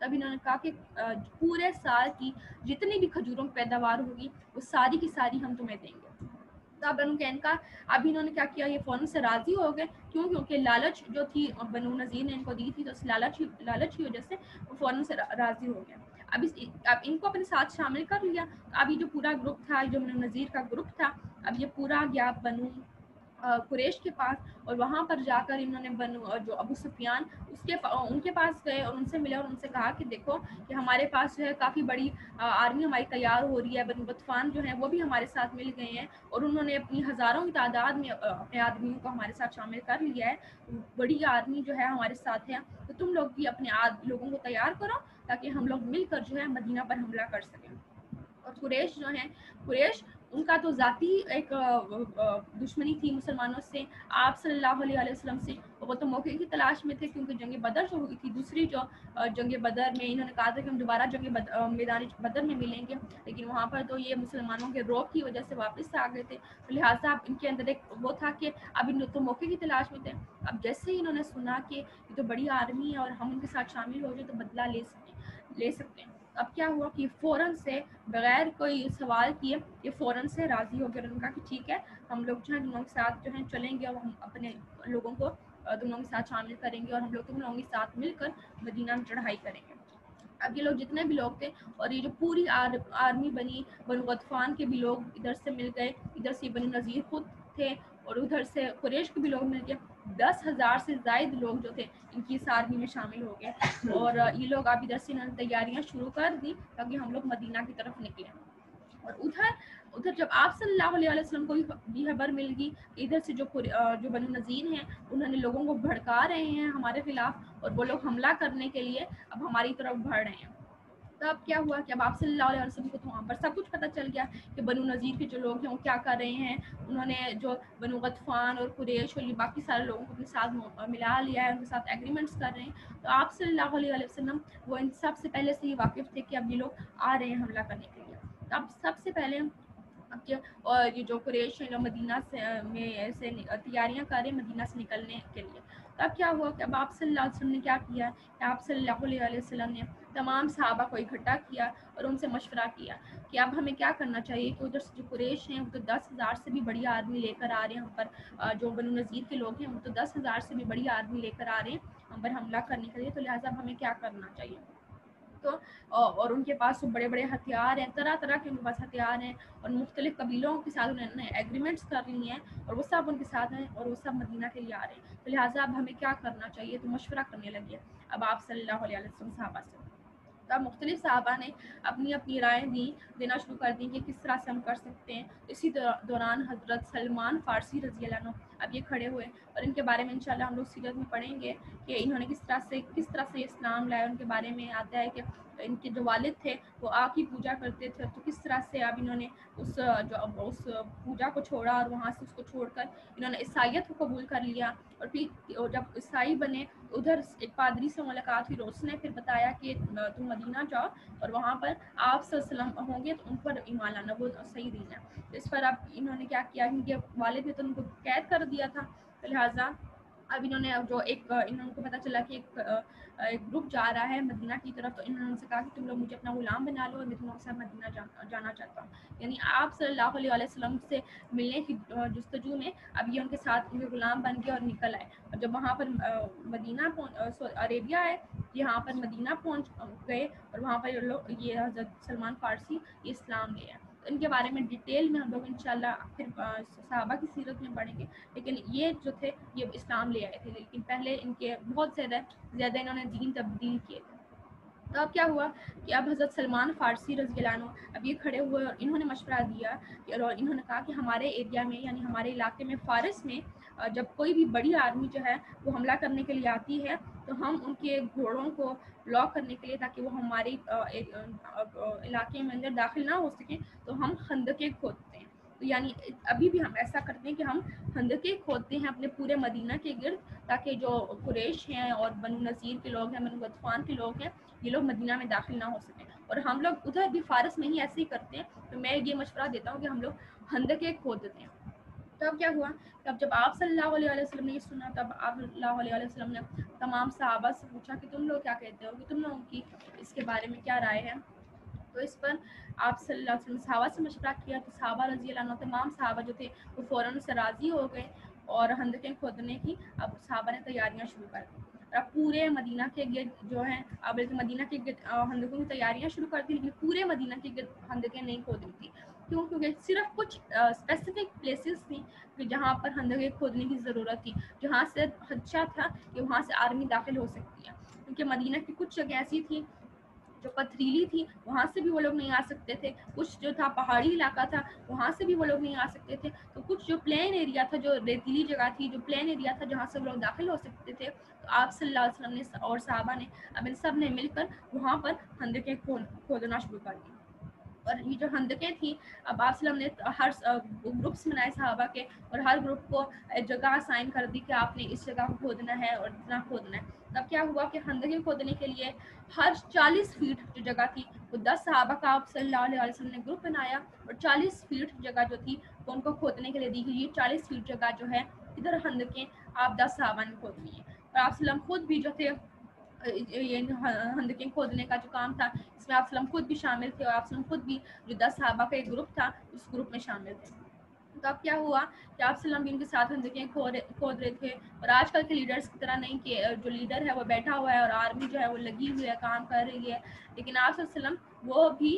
تب انہوں نے کہا کہ پورے سال کی جتنی بھی کھجوروں کی پیداوار ہوگی وہ ساری کی ساری ہم تمہیں دیں گے. تب بنو قینقاع اب انہوں نے کیا کیا, یہ فوراً سے راضی ہو گئے. کیوں؟ کیونکہ لالچ جو تھی بنو نذیر نے ان کو دی تھی, تو اس لالچ کی وجہ سے وہ فوراً سے راضی ہو گئے. اب ان کو اپنے ساتھ شامل کر لیا. اب یہ جو پورا گروپ تھا, جو بنو نذیر کا گروپ تھا, اب یہ پورا گیا بنو قریش کے پاس, اور وہاں پر جا کر انہوں نے جو ابو سفیان ان کے پاس گئے اور ان سے ملے اور ان سے کہا کہ دیکھو کہ ہمارے پاس جو ہے کافی بڑی آرمی ہماری تیار ہو رہی ہے. بنو غطفان جو ہیں وہ بھی ہمارے ساتھ مل گئے ہیں, اور انہوں نے اپنی ہزاروں کی تعداد میں اپنے آدمیوں کو ہمارے ساتھ شامل کر لیا ہے. بڑی آرمی جو ہے ہمارے ساتھ ہے, تو تم لوگ بھی اپنے لوگوں کو تیار کرو تاکہ ہم لوگ مل کر جو ہے مدینہ پر حملہ کر سکیں. اور قریش جو ہیں, قریش ان کا تو ذاتی ایک دشمنی تھی مسلمانوں سے, آپ صلی اللہ علیہ وسلم سے. وہ تو موقع کی تلاش میں تھے, کیونکہ جنگ بدر جو ہوئی تھی, دوسری جو جنگ بدر میں انہوں نے کہا تھا کہ ہم دوبارہ میدان بدر میں ملیں گے, لیکن وہاں پر تو یہ مسلمانوں کے روب کی وجہ سے واپس آ گئے تھے. لہٰذا ان کے اندر ایک وہ تھا کہ اب ان تو موقع کی تلاش میں تھے. اب جیسے ہی انہوں نے سنا کہ یہ تو بڑی آرمی ہے اور ہم ان کے ساتھ شامل ہو جائے تو بدلہ لے سکتے ہیں. اب کیا ہوا کہ فوراً سے بغیر کوئی سوال کیے یہ فوراً سے راضی ہو گئے. انہوں نے کہا کہ ٹھیک ہے, ہم لوگ جو ہے تم لوگوں کے ساتھ جو ہے چلیں گے, اور ہم اپنے لوگوں کو تم لوگوں کے ساتھ شامل کریں گے, اور ہم لوگ تم لوگوں کے ساتھ مل کر مدینہ میں چڑھائی کریں گے. اب یہ لوگ جتنے بھی لوگ تھے, اور یہ جو پوری آرمی بنی, بنو غطفان کے بھی لوگ ادھر سے مل گئے, ادھر سے بنو نذیر خود تھے, اور ادھر سے قریش کے بھی لوگ مل گئے. 10,000 سے زائد لوگ جو تھے ان کی اس آرمی میں شامل ہو گئے, اور یہ لوگ اب ادھر سے انہوں نے تیاریاں شروع کر دی تاکہ ہم لوگ مدینہ کی طرف نکلیں. اور ادھر جب آپ صلی اللہ علیہ وسلم کو یہ خبر مل گئی کہ ادھر سے جو بنو نذیر ہیں انہوں نے لوگوں کو بھڑکا رہے ہیں ہمارے خلاف, اور وہ لوگ حملہ کرنے کے لیے اب ہماری طرف بڑھ رہے ہیں. تو اب کیا ہوا کہ اب آپ صلی اللہ علیہ وسلم کو تو وہاں پر سب کچھ پتہ چل گیا کہ بنو نذیر کے جو لوگ ہیں وہ کیا کر رہے ہیں. انہوں نے جو بنو غطفان اور قریش اور باقی سارے لوگوں کو اپنے ساتھ ملا لیا ہے, ان کے ساتھ ایگریمنٹس کر رہے ہیں. تو آپ صلی اللہ علیہ وسلم وہ ان سب سے پہلے سے ہی واقف تھے کہ اب یہ لوگ آ رہے ہیں حملہ کرنے کے لیے. اب سب سے پہلے اور یہ جو قریش ہیں مدینہ سے تیاریاں کر رہے ہیں مدینہ سے نکلنے کے لیے. تو اب کیا ہوا کہ اب آپ صلی اللہ علیہ وسلم نے کیا کیا کہ آپ صلی اللہ علیہ وسلم نے تمام صحابہ کو اکٹھا کیا اور ان سے مشورہ کیا کہ اب ہمیں کیا کرنا چاہیے. کہ ادھر سے جو قریش ہیں وہ تو 10,000 سے بھی بڑی آرمی لے کر آ رہے ہیں ہم پر, جو بنو نذیر کے لوگ ہیں وہ تو 10,000 سے بھی بڑی آرمی لے کر آ رہے ہیں ہم پر حملہ کرنے کے لیے. تو لہٰذا اب ہمیں کیا کرنا چاہیے. تو اور ان کے پاس بڑے بڑے ہتھیار ہیں, طرح طرح کے ان کے پاس ہتھیار ہیں, اور مختلف قبیلوں کے ساتھ انہوں نے ایگریمنٹس کر لی ہیں, اور وہ سب ان کے ساتھ ہیں, اور وہ سب مدینہ کے لیے آ رہے ہیں. تو لہٰذا اب ہمیں کیا کرنا چاہیے. تو مشورہ کرنے لگے اب آپ صلی اللہ علیہ وسلم صحابہ سے. تو اب مختلف صحابہ نے اپنی اپنی رائے دینا شروع کر دی کہ کس طرح سے ہم کر سکتے ہیں. اسی دوران حضرت سلمان فارسی رضی اللہ عنہ اب یہ کھڑے ہوئے, اور ان کے بارے میں انشاءاللہ ہم لوگ سیرت میں پڑھیں گے کہ انہوں نے کس طرح سے اسلام لایا. ان کے بارے میں آتا ہے کہ ان کے جو والد تھے وہ آگ کی پوجا کرتے تھے, تو کس طرح سے اب انہوں نے اس پوجا کو چھوڑا, اور وہاں سے اس کو چھوڑ کر انہوں نے عیسائیت کو قبول کر لیا. اور پھر جب عیسائی بنے ادھر ایک پادری سے ملاقات ہوئی, اور اس نے پھر بتایا کہ تم مدینہ جاؤ اور وہاں پر آپ صلی اللہ علیہ وسلم ہوں گے, تو ان پر ایمان لانا, وہ صحیح دین ہے. اس پر اب انہوں نے کیا کیا, کیونکہ والد نے تو ان کو قید کر دیا تھا, لہٰذا اب انہوں نے جو انہوں کو پتہ چلا کہ ایک گروپ جا رہا ہے مدینہ کی طرف, تو انہوں نے ان سے کہا کہ تم لوگ مجھے اپنا غلام بنا لو, اور میں تم لوگوں کے ساتھ مدینہ جانا چاہتا ہوں. یعنی آپ صلی اللہ علیہ وسلم سے ملنے کی جستجو میں اب یہ ان کے ساتھ ان کے غلام بن گئے اور نکل آئے. اور جب وہاں پر مدینہ عربیہ ہے, یہاں پر مدینہ پہنچ گئے, اور وہاں پر یہ حضرت سلمان فارسی یہ اسلام لے آئے. ان کے بارے میں ڈیٹیل میں ہم لوگ انشاءاللہ پھر صحابہ کی سیرت میں پڑھیں گے. لیکن یہ جو تھے یہ اسلام لے آئے تھے, لیکن پہلے ان کے بہت زیادہ انہوں نے دین تبدیل کیے تھے. تو اب کیا ہوا کہ اب حضرت سلمان فارسی رضی اللہ عنہ اب یہ کھڑے ہوئے, اور انہوں نے مشورہ دیا اور انہوں نے کہا کہ ہمارے ایریا میں یعنی ہمارے علاقے میں فارس میں جب کوئی بھی بڑی آرمی جو ہے وہ حملہ کرنے کے لیے آتی ہے, تو ہم ان کے گھوڑوں کو لاک کرنے کے لیے تاکہ وہ ہمارے علاقے میں اندر داخل نہ ہو سکیں, تو ہم خندقیں کھودتے ہیں. تو یعنی ابھی بھی ہم ایسا کرتے ہیں کہ ہم خندقیں کھودتے ہیں اپنے پورے مدینہ کے گرد, تاکہ جو قریش ہیں اور بنو نذیر کے لوگ ہیں, بنو غطفان کے لوگ ہیں, یہ لوگ مدینہ میں داخل نہ ہو سکیں. اور ہم لوگ ادھر بھی فارس میں ہی ایسے ہی کرتے ہیں. تو میں یہ مشورہ دیتا ہوں کہ ہم لوگ خندقیں کھود دیتے ہیں. تو اب کیا ہوا کہ اب جب آپ صلی اللہ علیہ وسلم نے یہ سنا تب آپ صلی اللہ علیہ وسلم نے تمام صحابہ سے پوچھا کہ تم لوگ کیا کہتے ہو، کہ تم لوگوں کی اس کے بارے میں کیا رائے ہے. تو اس پر آپ صلی اللہ علیہ وسلم صحابہ سے مشورہ کیا تو صحابہ رضی اللہ عنہ تمام صحابہ جو تھے وہ فوراً سے راضی ہو گئے اور خندقیں کھودنے کی اب صحابہ نے تیاریاں شروع کر دی. اور اب پورے مدینہ کے گرد جو ہیں اب مدینہ کے گرد خندقوں کی تیاریاں شروع کر دی، لیکن پورے مدینہ کے گرد خندقیں نہیں کھودی تھی. کیوں؟ کیونکہ صرف کچھ اسپیسیفک پلیسز تھیں کہ جہاں پر خندقیں کھودنے کی ضرورت تھی، جہاں سے خدشہ تھا کہ وہاں سے آرمی داخل ہو سکتی ہے. کیونکہ مدینہ کی کچھ جگہ ایسی تھی جو پتھریلی تھی، وہاں سے بھی وہ لوگ نہیں آ سکتے تھے. کچھ جو تھا پہاڑی علاقہ تھا، وہاں سے بھی وہ لوگ نہیں آ سکتے تھے. تو کچھ جو پلین ایریا تھا، جو ریتیلی جگہ تھی، جو پلین ایریا تھا جہاں سے وہ لوگ داخل ہو سکتے تھے، تو آپ صلی اللہ علیہ وسلم نے اور صحابہ نے اب ان سب نے مل کر وہاں پر خندقیں کھودنا شروع کر دی. اور یہ جو خندقیں تھیں اب آپ صلی اللہ علیہ وسلم نے ہر گروپس بنائے صحابہ کے اور ہر گروپ کو جگہ اسائن کر دی کہ آپ نے اس جگہ کو کھودنا ہے اور اتنا کھودنا ہے. تب کیا ہوا کہ خندقیں کھودنے کے لیے ہر 40 فیٹ جو جگہ تھی وہ 10 صحابہ کا آپ صلی اللہ علیہ وسلم نے گروپ بنایا اور 40 فیٹ جگہ جو تھی وہ ان کو کھودنے کے لیے دی گئی. یہ 40 فیٹ جگہ جو ہے ادھر خندقیں آپ 10 صحابہ نے کھودنی ہے. اور آپ صلی اللہ علیہ وسلم خود بھی جو تھے یہ خندقیں کھودنے کا جو کام تھا اس میں آپ صلی اللہ علیہ وسلم خود بھی شامل تھے اور آپ صلی اللہ علیہ وسلم خود بھی جو 10 صحابہ کا ایک گروپ تھا اس گروپ میں شامل تھے. تو اب کیا ہوا کہ آپ صلی اللہ علیہ وسلم بھی ان کے ساتھ خندقیں کھود رہے تھے. اور آج کل کے لیڈرز کی طرح نہیں کہ جو لیڈر ہے وہ بیٹھا ہوا ہے اور آرمی جو ہے وہ لگی ہوئی ہے کام کر رہی ہے، لیکن آپ صلی اللہ علیہ وسلم وہ بھی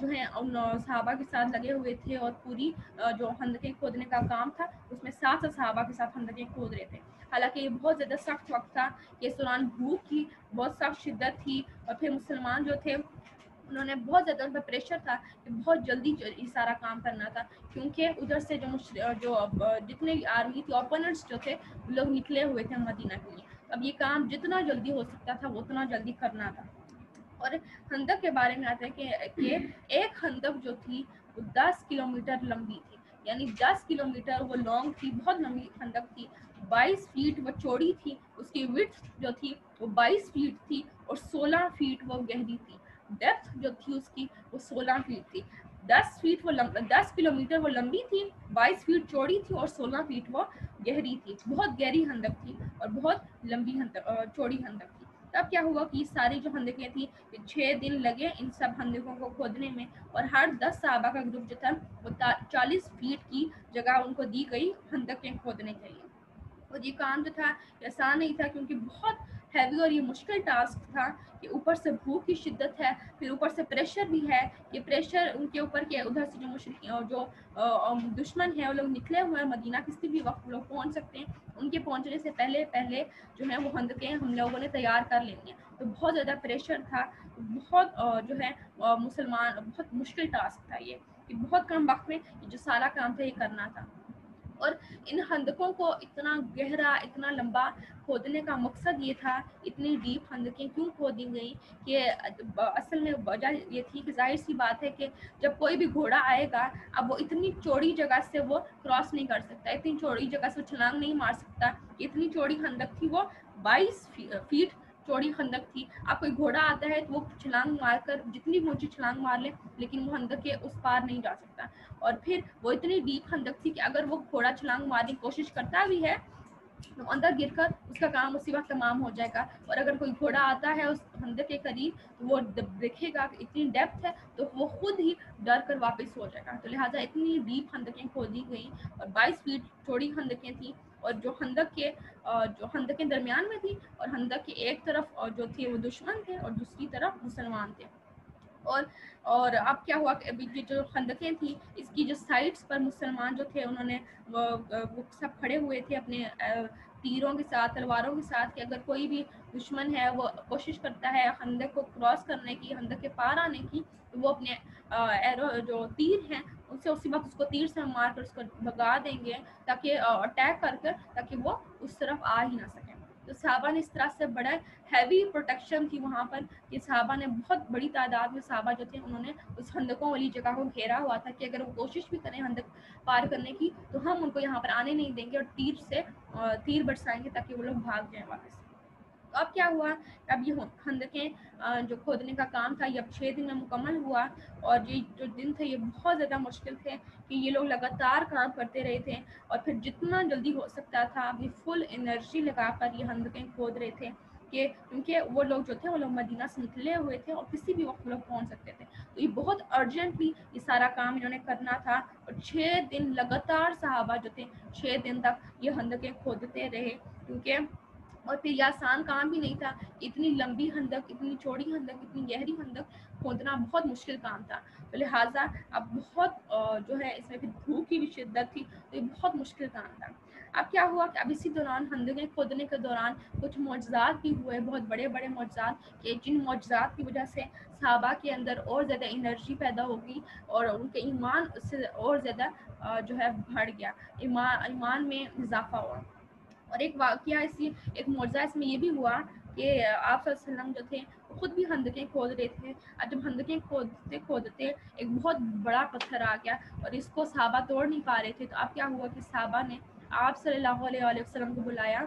جو ہے ان صحابہ کے ساتھ لگے ہوئے تھے اور پوری جو خندقیں کھودنے کا کام تھا اس میں 7 صحابہ کے ساتھ خندقیں کھود رہے تھے. حالانکہ یہ بہت زیادہ سخت وقت تھا کہ اس دوران بھوک کی بہت سخت شدت تھی اور پھر مسلمان جو تھے انہوں نے بہت زیادہ ان پر پریشر تھا کہ بہت جلدی یہ سارا کام کرنا تھا، کیونکہ ادھر سے جو جتنے آرمی تھی اوپوننٹس جو تھے وہ لوگ نکلے ہوئے تھے مدینہ کے لیے. اب یہ کام جتنا جلدی ہو سکتا تھا وہ اتنا جلدی کرنا تھا. اور خندق کے بارے میں آتا ہے کہ ایک خندق جو تھی وہ 10 کلومیٹر لمبی تھی، یعنی 10 کلومیٹر وہ لانگ تھی، بہت لمبی خندق تھی. 22 فیٹ وہ چوڑی تھی، اس کی وڈتھ جو تھی وہ 22 فیٹ تھی اور 16 فیٹ وہ گہری تھی. ڈیپتھ جو تھی اس کی وہ 16 فیٹ تھی. 10 کلومیٹر وہ لمبی تھی، 22 فیٹ چوڑی تھی اور 16 فیٹ وہ گہری تھی. بہت گہری خندق تھی اور بہت لمبی چوڑی خندق تھی. تب کیا ہوا کہ ساری جو خندقیں تھیں 6 دن لگے ان سب خندقوں کو کھودنے میں اور ہر 10 صحابہ کا گروپ جو تھا وہ 40 فیٹ کی جگہ ان کو دی گئی خندقیں کھودنے کے لیے. اور یہ کام جو تھا آسان نہیں تھا کیونکہ بہت ہیوی اور یہ مشکل ٹاسک تھا کہ اوپر سے بھوک کی شدت ہے، پھر اوپر سے پریشر بھی ہے کہ پریشر ان کے اوپر کہ ادھر سے جو مشرقین اور جو دشمن ہیں وہ لوگ نکلے ہوئے ہیں مدینہ کسی بھی وقت لوگ پہنچ سکتے ہیں. ان کے پہنچنے سے پہلے جو ہے وہ خندقیں ہم لوگوں نے تیار کر لینی ہیں. تو بہت زیادہ پریشر تھا، بہت جو ہے بہت مشکل ٹاسک تھا یہ کہ بہت کم وقت میں جو سارا کام تھا یہ کرنا تھا. اور ان خندقوں کو اتنا گہرا اتنا لمبا کھودنے کا مقصد یہ تھا، اتنی ڈیپ خندقیں کیوں کھودی گئی کہ اصل میں وجہ یہ تھی کہ ظاہر سی بات ہے کہ جب کوئی بھی گھوڑا آئے گا اب وہ اتنی چوڑی جگہ سے وہ کراس نہیں کر سکتا، اتنی چوڑی جگہ سے وہ چھلانگ نہیں مار سکتا. اتنی چوڑی خندق تھی، وہ 22 فیٹ چوڑی خندق تھی. اب کوئی گھوڑا آتا ہے تو وہ چھلانگ مار کر جتنی اونچی چھلانگ مار لے لیکن وہ خندق کے اس پار نہیں جا سکتا. اور پھر وہ اتنی ڈیپ خندق تھی کہ اگر وہ گھوڑا چھلانگ مارنے کی کوشش کرتا بھی ہے تو اندر گر کر اس کا کام اسی وقت تمام ہو جائے گا. اور اگر کوئی گھوڑا آتا ہے اس خندق کے قریب تو وہ دیکھے گا کہ اتنی ڈیپتھ ہے تو وہ خود ہی ڈر کر واپس ہو جائے گا. تو لہٰذا اتنی ڈیپ خندقیں کھودی گئیں اور 22 فیٹ چوڑی خندقیں تھیں. اور جو خندقیں درمیان میں تھی اور خندق کی ایک طرف جو تھے وہ دشمن تھے اور دوسری طرف مسلمان تھے. اور اب کیا ہوا کہ ابھی جو خندقیں تھیں اس کی جو سائڈس پر مسلمان جو تھے انہوں نے وہ سب کھڑے ہوئے تھے اپنے تیروں کے ساتھ تلواروں کے ساتھ کہ اگر کوئی بھی دشمن ہے وہ کوشش کرتا ہے خندق کو کراس کرنے کی، خندق کے پار آنے کی، تو وہ اپنے ایرو جو تیر ہیں ان سے اسی وقت اس کو تیر سے مار کر اس کو بھگا دیں گے تاکہ اٹیک کر تاکہ وہ اس طرف آ ہی نہ سکیں. تو صحابہ نے اس طرح سے بڑا ہیوی پروٹیکشن تھی وہاں پر کہ صحابہ نے بہت بڑی تعداد میں صحابہ جو تھے انہوں نے اس خندقوں والی جگہ کو گھیرا ہوا تھا کہ اگر وہ کوشش بھی کریں خندق پار کرنے کی تو ہم ان کو یہاں پر آنے نہیں دیں گے اور تیر برسائیں گے تاکہ وہ لوگ بھاگ جائیں واپس. اب کیا ہوا، اب یہ خندقیں جو کھودنے کا کام تھا یہ اب 6 دن میں مکمل ہوا، اور یہ جو دن تھے یہ بہت زیادہ مشکل تھے کہ یہ لوگ لگاتار کام کرتے رہے تھے، اور پھر جتنا جلدی ہو سکتا تھا یہ فل انرجی لگا کر یہ خندقیں کھود رہے تھے، کہ کیونکہ وہ لوگ جو تھے وہ لوگ مدینہ سے نکلے ہوئے تھے اور کسی بھی وقت وہ لوگ پہنچ سکتے تھے، تو یہ بہت ارجنٹلی یہ سارا کام انہوں نے کرنا تھا، اور 6 دن لگاتار صحابہ جو تھے 6 دن تک یہ خندقیں کھودتے رہے، کیونکہ اور پھر یہ آسان کام بھی نہیں تھا، اتنی لمبی خندق، اتنی چوڑی خندق، اتنی گہری خندق کھودنا بہت مشکل کام تھا، تو لہٰذا اب بہت جو ہے اس میں پھر دھوپ کی بھی شدت تھی، تو یہ بہت مشکل کام تھا۔ اب کیا ہوا کہ اب اسی دوران خندقیں کھودنے کے دوران کچھ معجزات بھی ہوئے، بہت بڑے بڑے معجزات، کہ جن معجزات کی وجہ سے صحابہ کے اندر اور زیادہ انرجی پیدا ہوگی، اور ان کے ایمان اس سے اور زیادہ جو ہے بڑھ گیا، ایمان میں اضافہ ہوا۔ اور ایک واقعہ ایک معجزہ اس میں یہ بھی ہوا کہ آپ صلی اللہ علیہ وسلم جو تھے وہ خود بھی خندقیں کھود رہے تھے، اور جب خندقیں کھودتے ایک بہت بڑا پتھر آ گیا اور اس کو صحابہ توڑ نہیں پا رہے تھے، تو اب کیا ہوا کہ صحابہ نے آپ صلی اللہ علیہ وسلم کو بلایا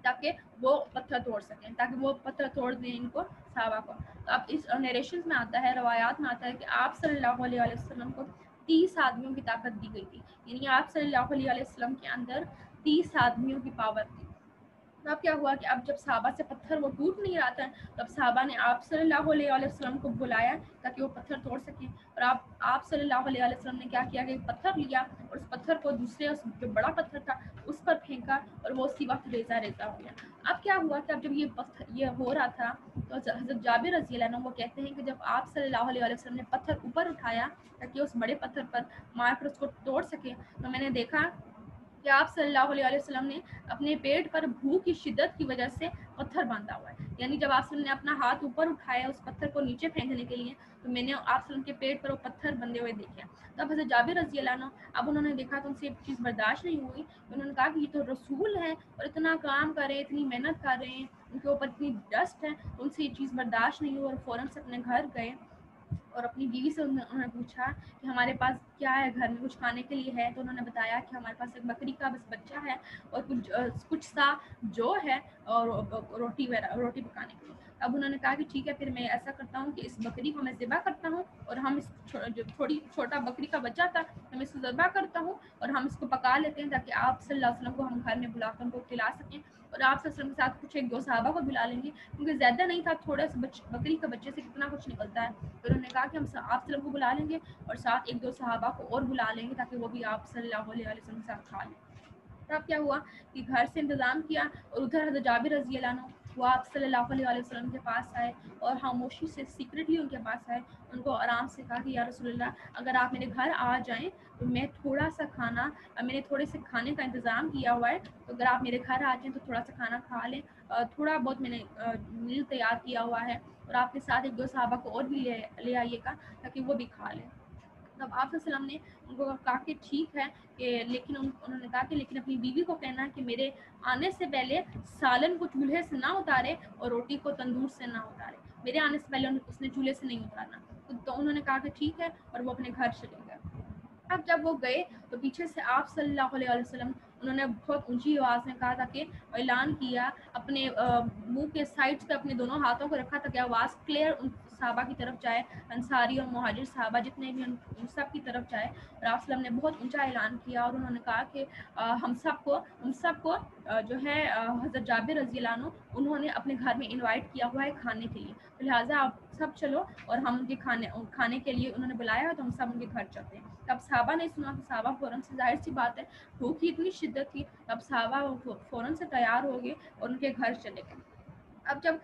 تاکہ وہ پتھر توڑ سکیں، تاکہ وہ پتھر توڑ دیں ان کو، صحابہ کو۔ تو اب اس نیریشنز میں آتا ہے، روایات میں آتا ہے کہ آپ صلی اللہ علیہ وسلم کو 30 آدمیوں کی طاقت دی گئی تھی، یعنی آپ صلی اللہ علیہ وسلم کے اندر 30 آدمیوں کی پاور تھی۔ اب کیا ہوا کہ اب جب صحابہ سے پتھر وہ ٹوٹ نہیں رہا تھا، تب صحابہ نے آپ صلی اللہ علیہ وسلم کو بلایا تاکہ وہ پتھر توڑ سکیں، اور آپ صلی اللہ علیہ وسلم نے کیا کیا کہ ایک پتھر لیا اور اس پتھر کو دوسرے جو بڑا پتھر تھا اس پر پھینکا، اور وہ اسی وقت ریزہ ریزہ ہو گیا۔ اب کیا ہوا کہ اب جب یہ ہو رہا تھا تو حضرت جابر رضی اللہ عنہ وہ کہتے ہیں کہ جب آپ صلی اللہ علیہ وسلم نے پتھر اوپر اٹھایا تاکہ اس بڑے پتھر پر مار کر اس کو توڑ سکے، تو میں نے دیکھا کہ آپ صلی اللہ علیہ وسلم نے اپنے پیٹ پر بھوک کی شدت کی وجہ سے پتھر باندھا ہوا ہے، یعنی جب آپ صلی اللہ علیہ وسلم نے اپنا ہاتھ اوپر اٹھایا اس پتھر کو نیچے پھینکنے کے لیے، تو میں نے آپ صلی اللہ علیہ وسلم کے پیٹ پر وہ پتھر بندھے ہوئے دیکھے۔ تب حضرت جابر رضی اللہ عنہ اب انہوں نے دیکھا تو ان سے ایک چیز برداشت نہیں ہوئی، انہوں نے کہا کہ یہ تو رسول ہے اور اتنا کام کر رہے ہیں، اتنی محنت کر رہے ہیں، ان کے اوپر اتنی ڈسٹ ہے، ان سے یہ چیز برداشت نہیں ہوئی، اور فوراً سے اپنے گھر گئے اور اپنی بیوی سے انہوں نے پوچھا کہ ہمارے پاس کیا ہے، گھر میں کچھ کھانے کے لیے ہے، تو انہوں نے بتایا کہ ہمارے پاس ایک بکری کا بس بچہ ہے اور کچھ سا جو ہے اور روٹی پکانے کے لیے۔ اب انہوں نے کہا کہ ٹھیک ہے، پھر میں ایسا کرتا ہوں کہ اس بکری کو میں ذبح کرتا ہوں، اور ہم اس جو چھوٹا بکری کا بچہ تھا ہم اس کو ذبح کرتا ہوں اور ہم اس کو پکا لیتے ہیں، تاکہ آپ صلی اللہ علیہ وسلم کو ہم گھر میں بلا کر ان کو کھلا سکیں، اور آپ صلی اللہ علیہ وسلم کے ساتھ کچھ ایک دو صحابہ کو بلا لیں گے، کیونکہ زیادہ نہیں تھا، تھوڑا سا بکری کا بچے سے کتنا کچھ نکلتا ہے۔ تو انہوں نے کہا کہ ہم آپ صلی اللہ علیہ وسلم کو بلا لیں گے اور ساتھ ایک دو صحابہ کو اور بلا لیں گے تاکہ وہ بھی آپ صلی اللہ علیہ وسلم کے ساتھ کھا لیں۔ تب کیا ہوا کہ گھر سے انتظام کیا، اور ادھر حضرت جابر رضی اللہ عنہ وہ آپ صلی اللہ علیہ وسلم کے پاس آئے اور خاموشی سے سیکریٹلی ان کے پاس آئے، ان کو آرام سے کہا کہ یا رسول اللہ اگر آپ میرے گھر آ جائیں تو میں تھوڑا سا کھانا، میں نے تھوڑے سے کھانے کا انتظام کیا ہوا ہے، تو اگر آپ میرے گھر آ جائیں تو تھوڑا سا کھانا کھا لیں، تھوڑا بہت میں نے میل تیار کیا ہوا ہے، اور آپ کے ساتھ ایک دو صحابہ کو اور بھی لے آئیے گا تاکہ وہ بھی کھا لیں۔ تب آپ صلی اللہ علیہ وسلم نے ان کو کہا کہ ٹھیک ہے، کہ لیکن انہوں نے کہا کہ لیکن اپنی بیوی کو کہنا ہے کہ میرے آنے سے پہلے سالن کو چولہے سے نہ اتارے اور روٹی کو تندور سے نہ اتارے، میرے آنے سے پہلے اس نے چولہے سے نہیں اتارنا، تو انہوں نے کہا کہ ٹھیک ہے، اور وہ اپنے گھر چلے گئے۔ اب جب وہ گئے تو پیچھے سے آپ صلی اللہ علیہ وسلم انہوں نے بہت اونچی آواز میں کہا تھا کہ اعلان کیا، اپنے منہ کے سائڈ پہ اپنے دونوں ہاتھوں کو رکھا تاکہ آواز کلیئر ان صحابہ کی طرف جائے، انصاری اور مہاجر صحابہ جتنے بھی ان سب کی طرف جائے، اور آپ وسلم نے بہت اونچا اعلان کیا، اور انہوں نے کہا کہ ہم سب کو جو ہے حضرت جابر رضی اللہ عنہ انہوں نے اپنے گھر میں انوائٹ کیا ہوا ہے کھانے کے لیے، تو لہٰذا آپ سب چلو، اور ہم ان کے کھانے کے لیے انہوں نے بلایا تو ہم سب ان کے گھر چلتے ہیں۔ تب صحابہ نے سنا تو صحابہ فوراً سے، ظاہر سی بات ہے بھوک کی اتنی شدت تھی، تب صحابہ فوراً سے تیار ہو گئے اور ان کے گھر چلے گئے۔ اب جب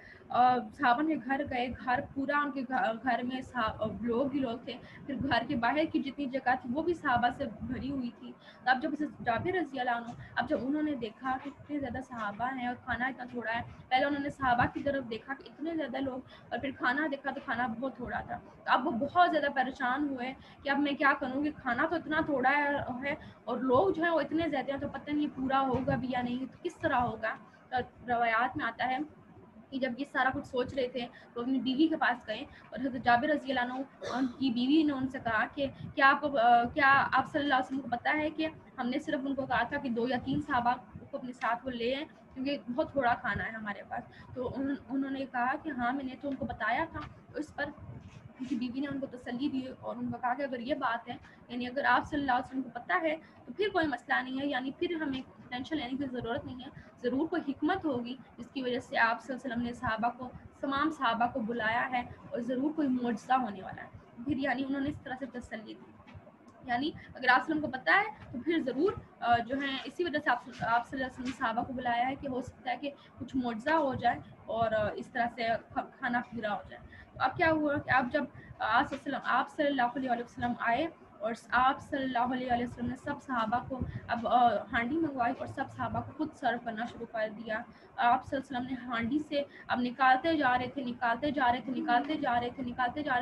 صحابہ کے گھر گئے، گھر پورا ان کے گھر میں لوگ ہی لوگ تھے، پھر گھر کے باہر کی جتنی جگہ تھی وہ بھی صحابہ سے بھری ہوئی تھی۔ اب جب جابر رضی اللہ عنہ اب جب انہوں نے دیکھا کہ اتنے زیادہ صحابہ ہیں اور کھانا اتنا تھوڑا ہے، پہلے انہوں نے صحابہ کی طرف دیکھا کہ اتنے زیادہ لوگ، اور پھر کھانا دیکھا تو کھانا بہت تھوڑا تھا، تو اب وہ بہت زیادہ پریشان ہوئے کہ اب میں کیا کروں، کہ کھانا تو اتنا تھوڑا ہے اور لوگ جو ہیں وہ اتنے زیادہ ہیں، تو پتہ نہیں پورا ہوگا بھی یا نہیں، تو کس طرح ہوگا۔ روایات میں آتا ہے کہ جب یہ سارا کچھ سوچ رہے تھے تو اپنی بیوی کے پاس گئے، اور حضرت جابر رضی اللہ عنہ ان کی بیوی نے ان سے کہا کہ کیا آپ صلی اللہ علیہ وسلم کو پتہ ہے کہ ہم نے صرف ان کو کہا تھا کہ 2 یا 3 صحابہ کو اپنے ساتھ وہ لے آئیں، کیونکہ بہت تھوڑا کھانا ہے ہمارے پاس. تو انہوں نے کہا کہ ہاں میں نے تو ان کو بتایا تھا. اس پر ان کی بیوی نے ان کو تسلی دی اور ان کو کہا کہ اگر یہ بات ہے یعنی اگر آپ صلی اللہ علیہ وسلم کو پتہ ہے تو پھر کوئی مسئلہ نہیں ہے, یعنی پھر ہمیں ٹینشن لینے کی ضرورت نہیں ہے, ضرور کوئی حکمت ہوگی جس کی وجہ سے آپ صلی اللہ علیہ وسلم نے تمام صحابہ کو بلایا ہے اور ضرور کوئی معجزہ ہونے والا ہے. پھر یعنی انہوں نے اس طرح سے تسلی دی, یعنی اگر آپ وسلم کو پتہ ہے تو پھر ضرور جو ہے اسی وجہ سے آپ صلی اللہ علیہ وسلم نے صحابہ کو بلایا ہے کہ ہو سکتا ہے کہ کچھ معجزہ ہو جائے اور اس طرح سے کھانا پورا ہو جائے. تو اب کیا ہوا کہ اب جب آپ صلی اللہ علیہ وسلم آئے اور آپ صلی اللہ علیہ وسلم نے سب صحابہ کو اب ہانڈی منگوائی اور سب صحابہ کو خود سرو کرنا شروع کر دیا. آپ صلی اللہ علیہ وسلم نے ہانڈی سے اب نکالتے جا رہے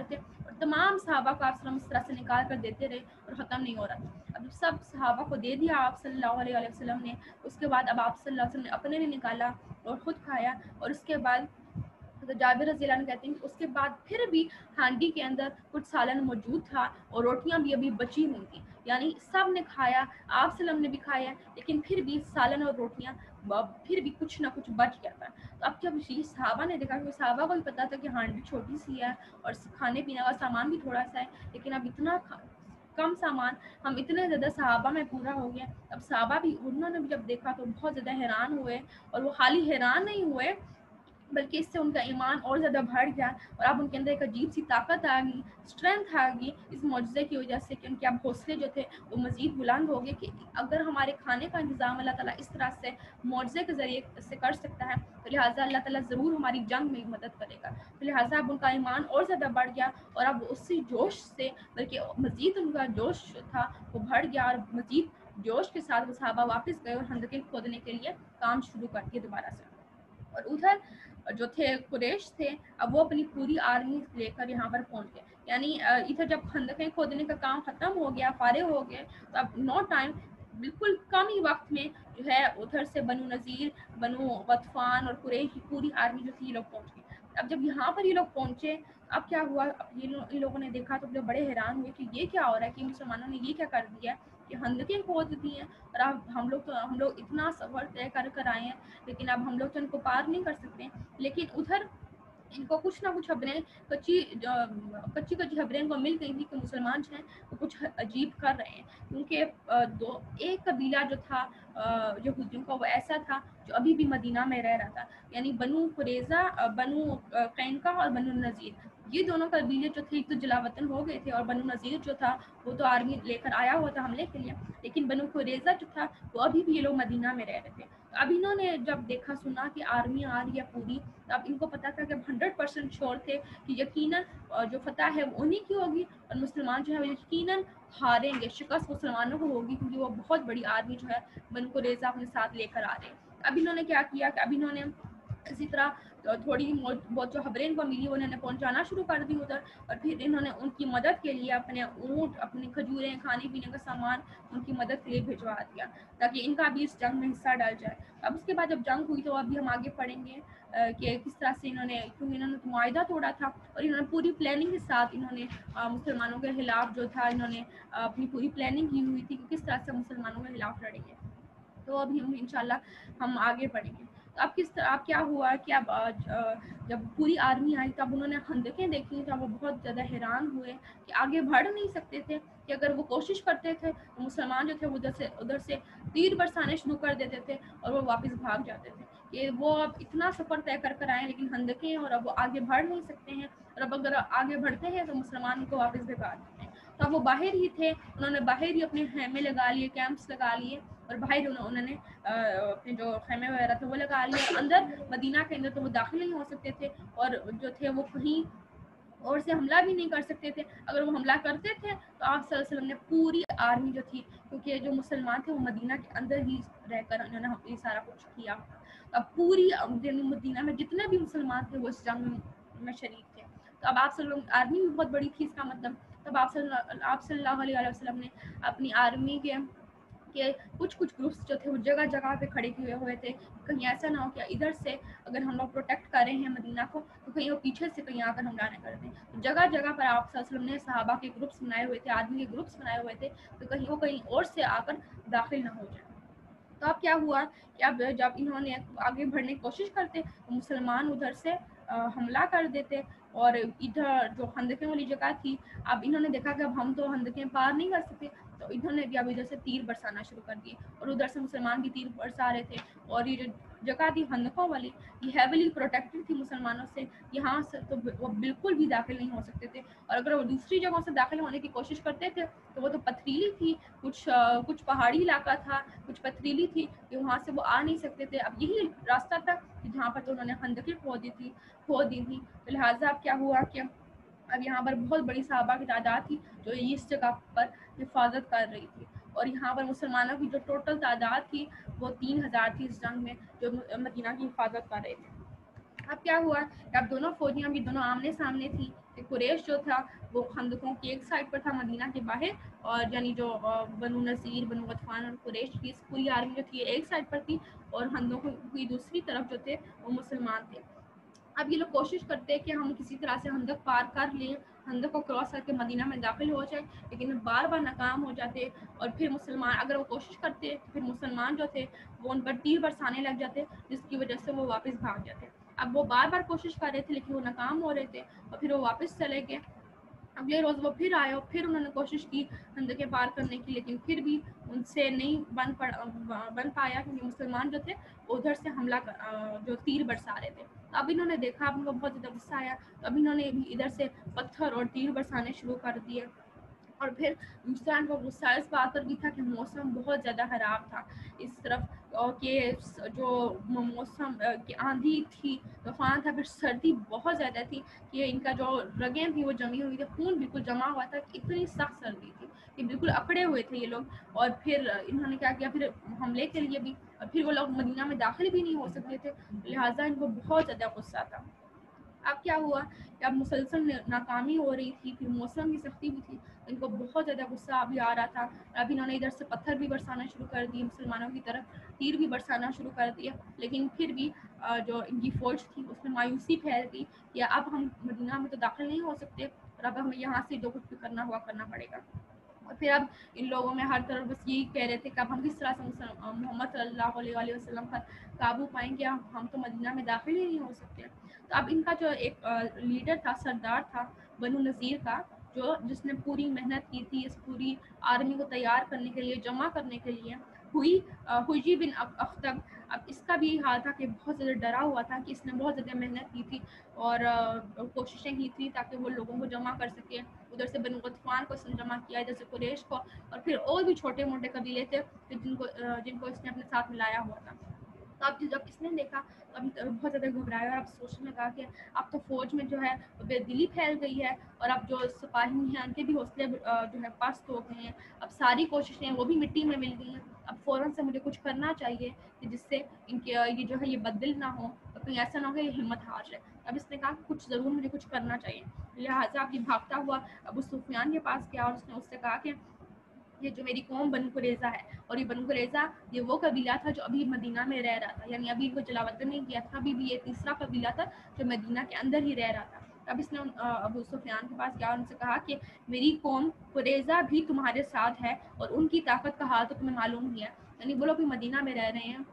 تھے اور تمام صحابہ کو آپ صلی اللہ علیہ وسلم اس طرح سے نکال کر دیتے رہے اور ختم نہیں ہو رہا تھا. اب جب سب صحابہ کو دے دیا آپ صلی اللہ علیہ وسلم نے, اس کے بعد اب آپ صلی اللہ علیہ وسلم نے اپنے لیے نکالا اور خود کھایا. اور اس کے بعد جابر رضی اللہ عنہ کہتے ہیں کہ اس کے بعد پھر بھی ہانڈی کے اندر کچھ سالن موجود تھا اور روٹیاں بھی ابھی بچی ہوئی تھیں, یعنی سب نے کھایا, آپ صلی اللہ علیہ وسلم نے بھی کھایا, لیکن پھر بھی سالن اور روٹیاں پھر بھی کچھ نہ کچھ بچ گیا تھا. تو اب جب یہ صحابہ نے دیکھا کہ صحابہ کو بھی پتا تھا کہ ہانڈی چھوٹی سی ہے اور کھانے پینے کا سامان بھی تھوڑا سا ہے, لیکن اب اتنا کم سامان ہم اتنے زیادہ صحابہ میں پورا ہو گیا. اب صحابہ بھی انہوں نے بھی جب دیکھا تو بہت زیادہ حیران ہوئے, اور وہ خالی حیران نہیں ہوئے بلکہ اس سے ان کا ایمان اور زیادہ بڑھ گیا اور اب ان کے اندر ایک عجیب سی طاقت آ گئی, اسٹرینتھ آ گئی اس معجزے کی وجہ سے کہ ان کے اب حوصلے جو تھے وہ مزید بلند ہو گئے کہ اگر ہمارے کھانے کا انتظام اللہ تعالیٰ اس طرح سے معجزے کے ذریعے سے کر سکتا ہے تو لہٰذا اللہ تعالیٰ ضرور ہماری جنگ میں مدد کرے گا. تو لہٰذا اب ان کا ایمان اور زیادہ بڑھ گیا اور اب اسی جوش سے بلکہ مزید ان کا جوش تھا وہ بڑھ گیا اور مزید جوش کے ساتھ وہ صحابہ واپس گئے اور خندقیں کھودنے کے لیے کام شروع کر دیا دوبارہ سے. اور ادھر جو تھے قریش تھے اب وہ اپنی پوری آرمی لے کر یہاں پر پہنچ گئے, یعنی ادھر جب خندقیں کھودنے کا کام ختم ہو گیا, فارغ ہو گئے, تو اب نو ٹائم بالکل کم ہی وقت میں جو ہے ادھر سے بنو نذیر, بنو غطفان اور قریش کی پوری آرمی جو تھی یہ لوگ پہنچ گئے. اب جب یہاں پر یہ لوگ پہنچے اب کیا ہوا, ان لوگوں نے دیکھا تو بڑے حیران ہوئے کہ یہ کیا ہو رہا ہے, کہ مسلمانوں نے یہ کیا کر دیا ہے کہ خندقیں کھود دی ہیں اور اب ہم لوگ اتنا سفر طے کر آئے ہیں لیکن اب ہم لوگ تو ان کو پار نہیں کر سکتے. لیکن ادھر ان کو کچھ نہ کچھ خبریں کچی خبریں ان کو مل گئی تھی کہ مسلمان جو ہیں وہ کچھ عجیب کر رہے ہیں, کیونکہ ایک قبیلہ جو تھا یہودیوں کا وہ ایسا تھا جو ابھی بھی مدینہ میں رہ رہا تھا, یعنی بنو قریظہ, بنو قینقاع اور بنو نذیر, یہ دونوں قبیلے جو تھے تو جلا وطن ہو گئے تھے, اور بنو نذیر جو تھا وہ تو آرمی لے کر آیا ہوا تھا حملے کے لیے, لیکن بنو قریظہ جو تھا وہ ابھی بھی یہ لوگ مدینہ میں رہ رہے تھے. اب انہوں نے جب دیکھا سنا کہ آرمی آ رہی ہے پوری, تو اب ان کو پتا تھا کہ 100% شور تھے کہ یقیناً جو فتح ہے وہ انہی کی ہوگی اور مسلمان جو ہے وہ یقیناً ہاریں گے, شکست مسلمانوں کو ہوگی کیونکہ وہ بہت بڑی آرمی جو ہے بنو قریظہ اپنے ساتھ لے کر آ رہے ہیں. اب انہوں نے کیا کیا کہ اب انہوں نے اسی طرح تھوڑی بہت جو خبریں ان کو ملی انہوں نے پہنچانا شروع کر دی ادھر, اور پھر انہوں نے ان کی مدد کے لیے اپنے اونٹ, اپنی کھجوریں, کھانے پینے کا سامان ان کی مدد کے لیے بھجوا دیا تاکہ ان کا بھی اس جنگ میں حصہ ڈال جائے. اب اس کے بعد جب جنگ ہوئی تو ابھی ہم آگے پڑھیں گے کہ کس طرح سے کیونکہ انہوں نے معاہدہ توڑا تھا اور انہوں نے پوری پلاننگ کے ساتھ انہوں نے مسلمانوں کے خلاف جو تھا انہوں نے اپنی پوری پلاننگ کی ہوئی تھی کہ کس طرح سے مسلمانوں کے خلاف لڑیں گے. تو ابھی انشاءاللہ ہم آگے بڑھیں گے. تو اب کیا ہوا کہ اب جب پوری آرمی آئی تب انہوں نے خندقیں دیکھی تو وہ بہت زیادہ حیران ہوئے کہ آگے بڑھ نہیں سکتے تھے, کہ اگر وہ کوشش کرتے تھے تو مسلمان جو تھے ادھر سے تیر برسانے شروع کر دیتے تھے اور وہ واپس بھاگ جاتے تھے, کہ وہ اب اتنا سفر طے کر آئے لیکن خندقیں اور اب وہ آگے بڑھ نہیں سکتے ہیں, اور اب اگر آگے بڑھتے ہیں تو مسلمان کو واپس بھگا دیتے ہیں. تو اب وہ باہر ہی تھے, انہوں نے باہر ہی اپنے خیمے لگا لیے, کیمپس لگا لیے, اور باہر انہوں نے اپنے جو خیمے وغیرہ تھے وہ لگا لیے. اندر مدینہ کے اندر تو وہ داخل نہیں ہو سکتے تھے اور جو تھے وہ کہیں اور سے حملہ بھی نہیں کر سکتے تھے. اگر وہ حملہ کرتے تھے تو آپ صلی اللہ علیہ وسلم نے پوری آرمی جو تھی, کیونکہ جو مسلمان تھے وہ مدینہ کے اندر ہی رہ کر انہوں نے یہ سارا کچھ کیا. اب پوری مدینہ میں جتنے بھی مسلمان تھے وہ اس جنگ میں شریک تھے. تو اب آپ صلی اللہ علیہ وسلم آرمی بھی بہت بڑی تھی, اس کا مطلب تب آپ صلی اللہ علیہ وسلم نے اپنی آرمی کے کچھ گروپس جو تھے وہ جگہ جگہ پہ کھڑے کیے ہوئے تھے, کہیں ایسا نہ ہو کہ ادھر سے اگر ہم لوگ پروٹیکٹ کر رہے ہیں مدینہ کو تو کہیں وہ پیچھے سے کہیں آ کر حملہ نہ کر دیں. تو جگہ جگہ پر آپ صلی اللہ علیہ وسلم نے صحابہ کے گروپس بنائے ہوئے تھے, آدمی کے گروپس بنائے ہوئے تھے, تو کہیں وہ کہیں اور سے آ کر داخل نہ ہو جائیں. تو اب کیا ہوا کہ اب جب انہوں نے آگے بڑھنے کی کوشش کرتے تو مسلمان ادھر سے حملہ کر دیتے، اور ادھر جو خندقیں والی جگہ تھی، اب انہوں نے دیکھا کہ اب ہم تو خندقیں پار نہیں کر سکتے، تو انہوں نے بھی اب ادھر سے تیر برسانا شروع کر دیے، اور ادھر سے مسلمان بھی تیر برسا رہے تھے، اور یہ جو جگہ تھی خندقوں والی، یہ ہیویلی پروٹیکٹڈ تھی مسلمانوں سے، یہاں سے تو وہ بالکل بھی داخل نہیں ہو سکتے تھے، اور اگر وہ دوسری جگہوں سے داخل ہونے کی کوشش کرتے تھے تو وہ تو پتھریلی تھی، کچھ پہاڑی علاقہ تھا، کچھ پتھریلی تھی کہ وہاں سے وہ آ نہیں سکتے تھے، اب یہی راستہ تھا کہ جہاں پر تو انہوں نے خندقیں کھود دی تھی، تو لہٰذا اب کیا ہوا کہ اب یہاں پر بہت بڑی صحابہ کی تعداد تھی جو اس جگہ پر حفاظت کر رہی تھی، اور یہاں پر مسلمانوں کی جو ٹوٹل تعداد تھی وہ 3000 تھی اس جنگ میں، جو مدینہ کی حفاظت کر رہے تھے۔ اب کیا ہوا کہ اب دونوں فوجیاں بھی دونوں آمنے سامنے تھی، کہ قریش جو تھا وہ خندقوں کی ایک سائڈ پر تھا مدینہ کے باہر، اور یعنی جو بنو نذیر، بنو غطفان اور قریش کی پوری آرمی جو تھی ایک سائڈ پر تھی، اور خندقوں کی دوسری طرف جو تھے وہ مسلمان تھے۔ اب یہ لوگ کوشش کرتے کہ ہم کسی طرح سے خندق پار کر لیں، خندق کو کراس کر کے مدینہ میں داخل ہو جائے، لیکن بار بار ناکام ہو جاتے، اور پھر مسلمان اگر وہ کوشش کرتے تو پھر مسلمان جو تھے وہ ان پر تیر برسانے لگ جاتے، جس کی وجہ سے وہ واپس بھاگ جاتے۔ اب وہ بار بار کوشش کر رہے تھے لیکن وہ ناکام ہو رہے تھے، اور پھر وہ واپس چلے گئے۔ اگلے روز وہ پھر آئے اور پھر انہوں نے کوشش کی خندقیں پار کرنے کی، لیکن پھر بھی ان سے نہیں بن پایا، کیونکہ مسلمان جو تھے وہ ادھر سے حملہ جو تیر برسا رہے تھے۔ اب انہوں نے دیکھا، اب ان کو بہت زیادہ غصہ آیا، تو اب انہوں نے بھی ادھر سے پتھر اور تیر برسانے شروع کر دیے، اور پھر دوسرا ان کو غصہ اس بات پر بھی تھا کہ موسم بہت زیادہ خراب تھا اس طرف، اور کہ جو موسم کی آندھی تھی، طوفان تھا، پھر سردی بہت زیادہ تھی کہ ان کا جو رگیں تھیں وہ جمی ہوئی تھی، خون بالکل جمع ہوا تھا، اتنی سخت سردی تھی کہ بالکل اکڑے ہوئے تھے یہ لوگ، اور پھر انہوں نے کیا کیا، پھر حملے کے لیے بھی، اور پھر وہ لوگ مدینہ میں داخل بھی نہیں ہو سکتے تھے، لہٰذا ان کو بہت زیادہ غصہ تھا۔ اب کیا ہوا کہ اب مسلسل ناکامی ہو رہی تھی، پھر موسم کی سختی بھی تھی، ان کو بہت زیادہ غصہ ابھی آ رہا تھا، اب انہوں نے ادھر سے پتھر بھی برسانا شروع کر دیے مسلمانوں کی طرف، تیر بھی برسانا شروع کر دیا، لیکن پھر بھی جو ان کی فوج تھی اس میں مایوسی پھیل گئی کہ اب ہم مدینہ میں تو داخل نہیں ہو سکتے، اور اب ہمیں یہاں سے جو کچھ بھی کرنا ہوا کرنا پڑے گا۔ اور پھر اب ان لوگوں میں ہر طرف بس یہی کہہ رہے تھے کہ اب ہم کس طرح سے محمد صلی اللہ علیہ وسلم پر قابو پائیں گے، ہم تو مدینہ میں داخل ہی نہیں ہو سکتے۔ تو اب ان کا جو ایک لیڈر تھا، سردار تھا بنو نذیر کا، جس نے پوری محنت کی تھی اس پوری آرمی کو تیار کرنے کے لیے، جمع کرنے کے لیے، حجی بن اختب، اب اس کا بھی حال تھا کہ بہت زیادہ ڈرا ہوا تھا، کہ اس نے بہت زیادہ محنت کی تھی اور کوششیں کی تھی تاکہ وہ لوگوں کو جمع کر سکے، ادھر سے بنو غطفان کو اس نے جمع کیا، ادھر سے قریش کو، اور پھر اور بھی چھوٹے موٹے قبیلے تھے جن کو اس نے اپنے ساتھ ملایا ہوا تھا۔ تو اب جب اس نے دیکھا تو اب بہت زیادہ گھبرایا، اور اب سوچنے لگا کہ اب تو فوج میں جو ہے بے دلی پھیل گئی ہے، اور اب جو سپاہی ہیں ان کے بھی حوصلے جو ہے پست ہو گئے ہیں، اب ساری کوششیں وہ بھی مٹی میں مل گئی ہیں، اب فوراً سے مجھے کچھ کرنا چاہیے کہ جس سے ان کے یہ جو ہے یہ بدل نہ ہو، اور کہیں ایسا نہ ہو کہ یہ ہمت ہار جائے۔ اب اس نے کہا کہ کچھ ضرور مجھے کچھ کرنا چاہیے، لہٰذا اب یہ بھاگتا ہوا ابو سفیان کے پاس گیا، اور اس نے اس سے کہا کہ یہ جو میری قوم بنو قریظہ ہے، اور یہ بنو قریظہ یہ وہ قبیلہ تھا جو ابھی مدینہ میں رہ رہا تھا، یعنی ابھی ان کو جلا وطن نہیں کیا تھا، ابھی بھی یہ تیسرا قبیلہ تھا جو مدینہ کے اندر ہی رہ رہا تھا۔ اب اس نے ابو سفیان کے پاس گیا اور ان سے کہا کہ میری قوم قریظہ بھی تمہارے ساتھ ہے، اور ان کی طاقت کا حال تو تمہیں معلوم ہی ہے، یعنی وہ لوگ بھی مدینہ میں رہ رہے ہیں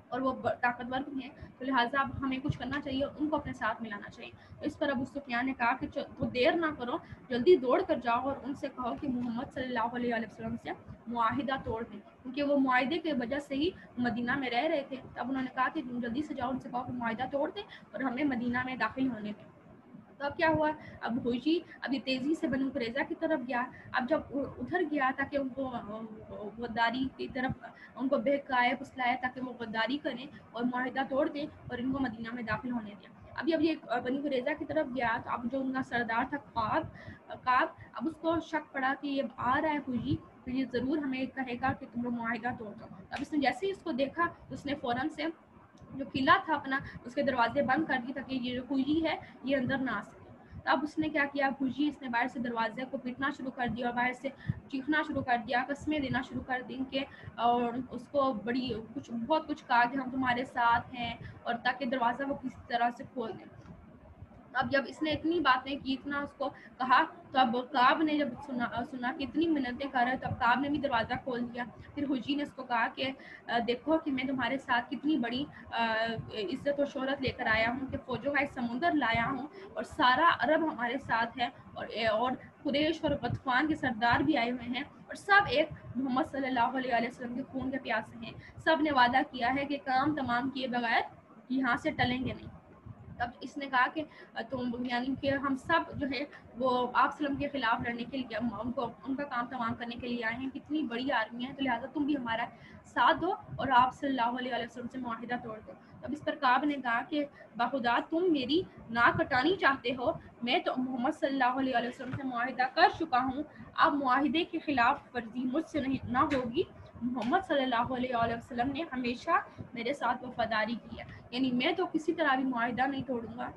اور وہ طاقتور بھی ہیں، تو لہٰذا اب ہمیں کچھ کرنا چاہیے اور ان کو اپنے ساتھ ملانا چاہیے۔ تو اس پر ابو سفیان نے کہا کہ تو دیر نہ کرو، جلدی دوڑ کر جاؤ اور ان سے کہو کہ محمد صلی اللہ علیہ وسلم سے معاہدہ توڑ دیں، کیونکہ وہ معاہدے کی وجہ سے ہی مدینہ میں رہ رہے تھے۔ تب انہوں نے کہا کہ تم جلدی سے جاؤ، ان سے کہو کہ معاہدہ توڑ دیں اور ہمیں مدینہ میں داخل ہونے دیں۔ تو اب کیا ہوا، اب حجی اب یہ تیزی سے بنو قریظہ کی طرف گیا، اب جب ادھر گیا تاکہ ان کو غداری کی طرف ان کو بہکائے پھسلائے تاکہ وہ غداری کریں اور معاہدہ توڑ دیں اور ان کو مدینہ میں داخل ہونے دیں۔ اب جب یہ بنو قریظہ کی طرف گیا تو اب جو ان کا سردار تھا کعب، اب اس کو شک پڑا کہ یہ آ رہا ہے حجی، تو یہ ضرور ہمیں کہے گا کہ تم لوگ معاہدہ توڑ دو۔ اب اس نے جیسے ہی اس کو دیکھا تو اس نے فوراً سے جو قلعہ تھا اپنا اس کے دروازے بند کر دیے تاکہ یہ جو حجی ہے یہ اندر نہ آ سکے۔ تو اب اس نے کیا کیا، حجی اس نے باہر سے دروازے کو پیٹنا شروع کر دیا اور باہر سے چیخنا شروع کر دیا، قسمیں دینا شروع کر دیں کہ، اور اس کو بہت کچھ کہا کہ ہم تمہارے ساتھ ہیں، اور تاکہ دروازہ وہ کسی طرح سے کھول دیں۔ اب جب اس نے اتنی باتیں کی، اتنا اس کو کہا، تو اب کعب نے جب سنا کہ اتنی منتیں کر رہے تو اب کعب نے بھی دروازہ کھول دیا. پھر حجی نے اس کو کہا کہ دیکھو کہ میں تمہارے ساتھ کتنی بڑی عزت و شہرت لے کر آیا ہوں کہ فوجوں کا ایک سمندر لایا ہوں اور سارا عرب ہمارے ساتھ ہے اور قریش اور غطفان کے سردار بھی آئے ہوئے ہیں اور سب ایک محمد صلی اللہ علیہ وسلم کے خون کے پیاسے ہیں. سب نے وعدہ کیا ہے کہ کام تمام کیے بغیر یہاں سے ٹلیں گے نہیں. تب اس نے کہا کہ تم یعنی کہ ہم سب جو ہے وہ آپ وسلم کے خلاف لڑنے کے لیے ان کا کام تمام کرنے کے لیے آئے ہیں. کتنی بڑی آرمی ہے تو لہٰذا تم بھی ہمارا ساتھ دو اور آپ صلی اللہ علیہ وسلم سے معاہدہ توڑ دو. تب اس پر کعب نے کہا کہ بخدا تم میری ناک کٹانی چاہتے ہو, میں تو محمد صلی اللہ علیہ وسلم سے معاہدہ کر چکا ہوں, اب معاہدے کے خلاف ورزی مجھ سے نہیں نہ ہوگی. محمد صلی اللہ علیہ وسلم نے ہمیشہ میرے ساتھ وفاداری کی ہے, یعنی میں تو کسی طرح بھی معاہدہ نہیں توڑوں گا.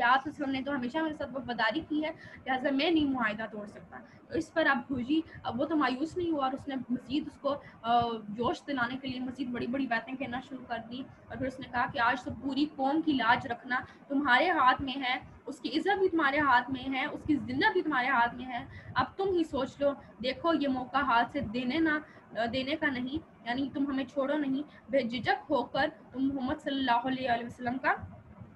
آپ وسلم نے تو ہمیشہ میرے ساتھ وفاداری کی ہے, لہٰذا میں نہیں معاہدہ توڑ سکتا. تو اس پر اب حجی اب وہ تو مایوس نہیں ہوا اور اس نے مزید اس کو جوش دلانے کے لیے مزید بڑی بڑی باتیں کہنا شروع کر دی. اور پھر اس نے کہا کہ آج تو پوری قوم کی لاج رکھنا تمہارے ہاتھ میں ہے, اس کی عزت بھی تمہارے ہاتھ میں ہے, اس کی ذلت بھی تمہارے ہاتھ میں ہے. اب تم ہی سوچ لو, دیکھو یہ موقع ہاتھ سے دینے کا نہیں, یعنی تم ہمیں چھوڑو نہیں, بے جھجک ہو کر تم محمد صلی اللہ علیہ وسلم کا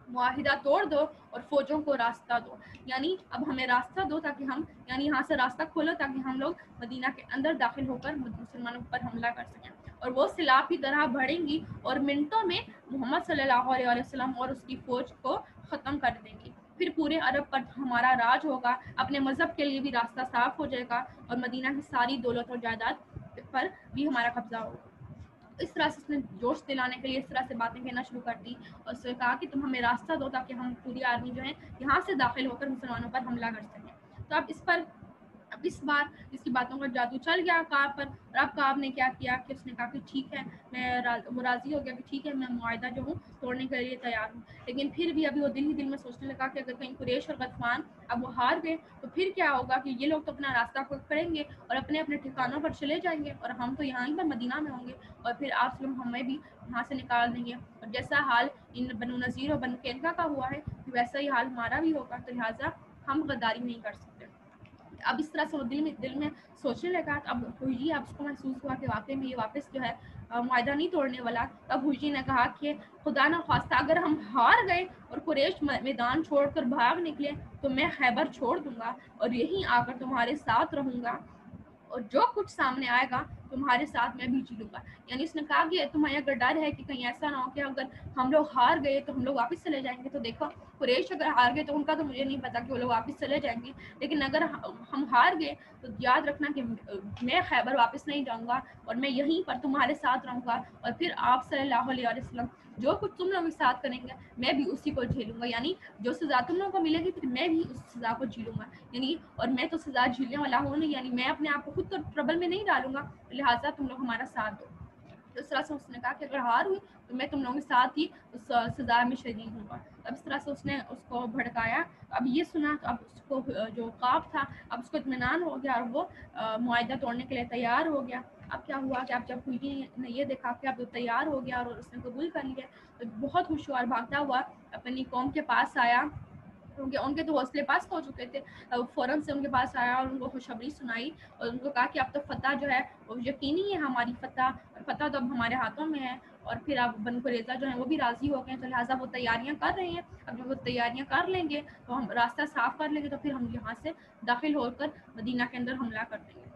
معاہدہ توڑ دو اور فوجوں کو راستہ دو. یعنی اب ہمیں راستہ دو تاکہ ہم یعنی یہاں سے راستہ کھولو تاکہ ہم لوگ مدینہ کے اندر داخل ہو کر مسلمانوں پر حملہ کر سکیں. اور وہ سیلاب کی طرح بڑھیں گی اور منٹوں میں محمد صلی اللہ علیہ وسلم اور اس کی فوج کو ختم کر دیں گی. پھر پورے عرب پر ہمارا راج ہوگا, اپنے مذہب کے لیے بھی راستہ صاف ہو جائے گا اور مدینہ کی ساری دولت اور جائیداد پر بھی ہمارا قبضہ ہوگا. اس طرح سے اس نے جوش دلانے کے لیے اس طرح سے باتیں کہنا شروع کر دی اور اس نے کہا کہ تم ہمیں راستہ دو تاکہ ہم پوری آرمی جو ہے یہاں سے داخل ہو کر مسلمانوں پر حملہ کر سکیں. تو اب اس بار اس کی باتوں کا جادو چل گیا کعب پر. اور اب کعب نے کیا کیا کہ اس نے کہا کہ ٹھیک ہے, وہ راضی ہو گیا کہ ٹھیک ہے میں معاہدہ جو ہوں توڑنے کے لیے تیار ہوں. لیکن پھر بھی ابھی وہ دل ہی دل میں سوچنے لگا کہ اگر کہیں قریش اور غطفان اب وہ ہار گئے تو پھر کیا ہوگا کہ یہ لوگ تو اپنا راستہ پکڑیں گے اور اپنے اپنے ٹھکانوں پر چلے جائیں گے اور ہم تو یہاں ہی پر مدینہ میں ہوں گے اور پھر آپ وسلم ہمیں بھی یہاں سے نکال دیں گے. اور جیسا حال ان بنو نذیر اور بنو قینقاع کا ہوا ہے ویسا ہی حال ہمارا بھی ہوگا, تو لہٰذا ہم غداری نہیں کر سکتے. اب اس طرح سے وہ دل میں سوچنے لگا. اب حجی اب اس کو محسوس ہوا کہ واقعی میں یہ واپس جو ہے معاہدہ نہیں توڑنے والا. تب حجی نے کہا کہ خدا نہ خواستہ اگر ہم ہار گئے اور قریش میدان چھوڑ کر بھاگ نکلے تو میں خیبر چھوڑ دوں گا اور یہیں آ کر تمہارے ساتھ رہوں گا اور جو کچھ سامنے آئے گا تمہارے ساتھ میں بھی جیلوں گا. یعنی اس نے کہا کہ تمہیں اگر ڈر ہے کہ کہیں ایسا نہ ہو کہ اگر ہم لوگ ہار گئے تو ہم لوگ واپس چلے جائیں گے, تو دیکھو قریش اگر ہار گئے تو ان کا تو مجھے نہیں پتا کہ وہ لوگ واپس چلے جائیں گے, لیکن اگر ہم ہار گئے تو یاد رکھنا کہ میں خیبر واپس نہیں جاؤں گا اور میں یہیں پر تمہارے ساتھ رہوں گا اور پھر آپ صلی اللہ علیہ وسلم جو کچھ تم لوگ ساتھ کریں گے میں بھی اسی کو جھیلوں گا. یعنی جو سزا تم لوگوں کو ملے گی پھر میں بھی اس سزا کو جھیلوں گا. یعنی اور میں تو سزا جھیلنے والا ہوں نہیں, یعنی میں اپنے آپ کو خود تو ٹربل میں نہیں ڈالوں گا, لہٰذا تم لوگ ہمارا ساتھ دو. اس طرح سے اس نے کہا کہ اگر ہار ہوئی تو میں تم لوگوں کے ساتھ ہی اس سزا میں شریک ہوں گا. اب اس طرح سے اس نے اس کو بھڑکایا. اب یہ سنا تو اب اس کو جو کعب تھا اب اس کو اطمینان ہو گیا اور وہ معاہدہ توڑنے کے لیے تیار ہو گیا. اب کیا ہوا کہ اب جب حجی نے یہ دیکھا کہ اب وہ تیار ہو گیا اور اس نے قبول کر لیا تو بہت ہوشیار بھاگتا ہوا اپنی قوم کے پاس آیا. ان کے تو حوصلے پاس ہو چکے تھے. فوراً سے ان کے پاس آیا اور ان کو خوشخبری سنائی اور ان کو کہا کہ اب تو فتح جو ہے وہ یقینی ہے, ہماری فتح تو اب ہمارے ہاتھوں میں ہے. اور پھر اب بنو قریظہ جو ہیں وہ بھی راضی ہو گئے, تو لہٰذا وہ تیاریاں کر رہے ہیں. اب جب وہ تیاریاں کر لیں گے تو ہم راستہ صاف کر لیں گے تو پھر ہم یہاں سے داخل ہو کر مدینہ کے اندر حملہ کر دیں گے.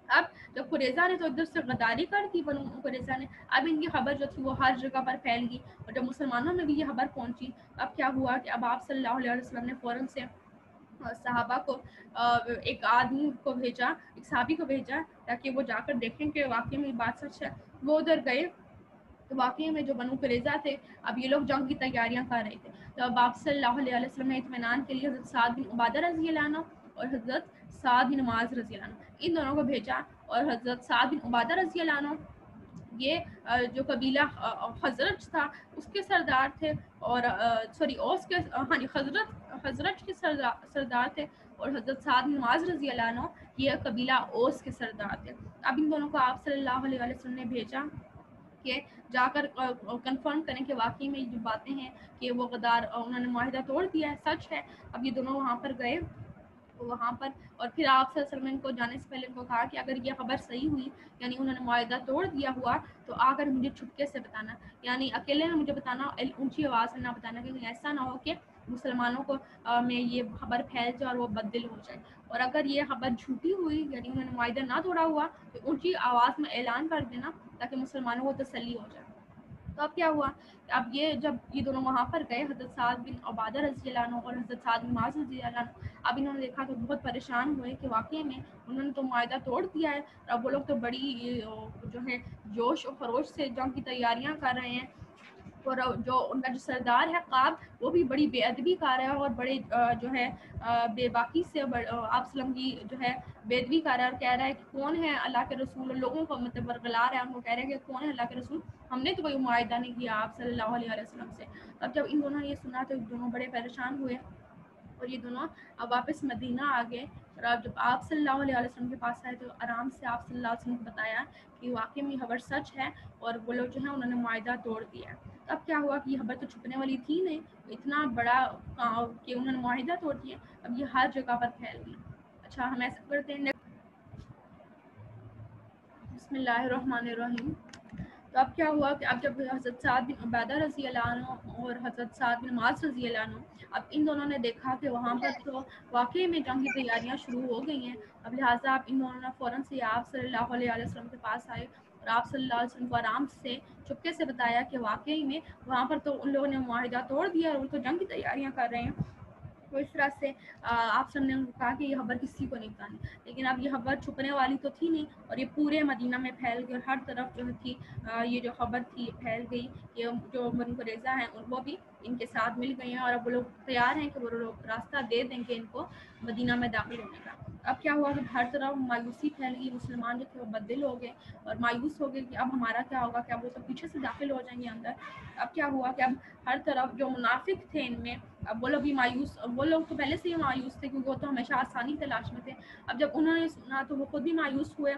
اب جب قریظہ نے تو ادھر سے غداری کر دی بنو قریظہ نے, اب ان کی خبر جو تھی وہ ہر جگہ پر پھیل گئی اور جب مسلمانوں میں بھی یہ خبر پہنچی اب کیا ہوا کہ اب آپ صلی اللہ علیہ وسلم نے فوراً سے صحابہ کو ایک آدمی کو بھیجا, ایک صحابی کو بھیجا تاکہ وہ جا کر دیکھیں کہ واقعی میں بات سچ ہے. وہ ادھر گئے تو واقعی میں جو بنو قریظہ تھے اب یہ لوگ جنگ کی تیاریاں کر رہے تھے. تو اب آپ صلی اللہ علیہ وسلم نے اطمینان کے لیے حضرت سعد بن عبادہ رضی اللہ عنہ اور حضرت سعد بن معاذ رضی اللہ عنہ ان دونوں کو بھیجا. اور حضرت سعد بن عبادہ رضی اللہ عنہ یہ جو قبیلہ خزرج تھا اس کے سردار تھے اور اوس کے خزرج کے سردار تھے, اور حضرت سعد بن معاذ رضی اللہ عنہ یہ قبیلہ اوس کے سردار تھے. اب ان دونوں کو آپ صلی اللہ علیہ وسلم نے بھیجا کہ جا کر کنفرم کریں کہ واقعی میں جو باتیں ہیں کہ وہ غدار انہوں نے معاہدہ توڑ دیا ہے سچ ہے. اب یہ دونوں وہاں پر گئے تو وہاں پر اور پھر آپ صلی اللہ علیہ وسلم نے ان کو جانے سے پہلے ان کو کہا کہ اگر یہ خبر صحیح ہوئی یعنی انہوں نے معاہدہ توڑ دیا ہوا تو آ کر مجھے چھپکے سے بتانا، یعنی اکیلے میں مجھے بتانا، اونچی آواز سے نہ بتانا، کیونکہ ایسا نہ ہو کہ مسلمانوں کو میں یہ خبر پھیل جائے اور وہ بدل ہو جائے، اور اگر یہ خبر جھوٹی ہوئی یعنی انہوں نے معاہدہ نہ توڑا ہوا تو اونچی آواز میں اعلان کر دینا تاکہ مسلمانوں کو تسلی ہو جائے۔ تو اب کیا ہوا، اب یہ جب یہ دونوں وہاں پر گئے، حضرت سعد بن عبادہ رضی اللہ عنہ اور حضرت سعد بن معاذ رضی اللہ عنہ، اب انہوں نے دیکھا تو بہت پریشان ہوئے کہ واقعی میں انہوں نے تو معاہدہ توڑ دیا ہے، اور اب وہ لوگ تو بڑی جو ہے جوش و خروش سے جنگ کی تیاریاں کر رہے ہیں، اور جو ان کا جو سردار ہے قاب، وہ بھی بڑی بے ادبی کر رہا ہے اور بڑے جو ہے بے باکی سے آپ وسلم کی جو ہے بے ادبی کر رہا ہے، اور کہہ رہا ہے کہ کون ہے اللہ کے رسول، لوگوں کو مطلب برگلا رہا ہے، ان کو کہہ رہے ہیں کہ کون ہے اللہ کے رسول، ہم نے تو کوئی معاہدہ نہیں کیا آپ صلی اللہ علیہ وسلم سے۔ اب جب ان دونوں نے یہ سنا تو دونوں بڑے پریشان ہوئے، اور یہ دونوں اب واپس مدینہ آ گئے، اور اب جب آپ صلی اللہ علیہ وسلم کے پاس آئے تو آرام سے آپ صلی اللہ علیہ وسلم کو بتایا کہ واقعی میں یہ خبر سچ ہے اور وہ لوگ جو ہے انہوں نے معاہدہ توڑ دیا ہے۔ اب کیا ہوا کہ یہ خبر تو چھپنے والی تھی نہیں، اتنا بڑا کہ انہوں نے معاہدہ توڑ دیا، اب یہ ہر جگہ پر پھیل گئی۔ اچھا ہم ایسا کرتے ہیں، بسم اللہ الرحمن الرحیم۔ تو اب کیا ہوا کہ اب جب حضرت سعد بن عبادہ رضی اللہ عنہ اور حضرت سعد بن معاذ رضی اللہ عنہ، اب ان دونوں نے دیکھا کہ وہاں پر تو واقعی میں جنگ کی تیاریاں شروع ہو گئی ہیں، اب لہٰذا اب ان دونوں نے فوراً سے آپ صلی اللہ علیہ وسلم کے پاس آئے اور آپ صلی اللہ علیہ وسلم کو آرام سے چپکے سے بتایا کہ واقعی میں وہاں پر تو ان لوگوں نے معاہدہ توڑ دیا اور وہ تو جنگ کی تیاریاں کر رہے ہیں۔ تو اس طرح سے آپ سب نے کہا کہ یہ خبر کسی کو نہیں بتانی، لیکن اب یہ خبر چھپنے والی تو تھی نہیں، اور یہ پورے مدینہ میں پھیل گئی، اور ہر طرف جو تھی یہ جو خبر تھی یہ پھیل گئی کہ جو بنو قریظہ ہیں وہ بھی ان کے ساتھ مل گئی ہیں، اور اب وہ لوگ تیار ہیں کہ وہ لوگ راستہ دے دیں گے ان کو مدینہ میں داخل ہونے کا۔ اب کیا ہوا کہ ہر طرف مایوسی پھیل گئی، مسلمان جو تھے وہ بدل ہو گئے اور مایوس ہو گئے کہ اب ہمارا کیا ہوگا، کیا وہ تو پیچھے سے داخل ہو جائیں گے اندر۔ اب کیا ہوا کہ اب ہر طرف جو منافق تھے ان میں، اب وہ لوگ بھی مایوس، وہ لوگ تو پہلے سے ہی مایوس تھے کیونکہ وہ تو ہمیشہ آسانی تلاش میں تھے، اب جب انہوں نے سنا تو وہ خود بھی مایوس ہوئے،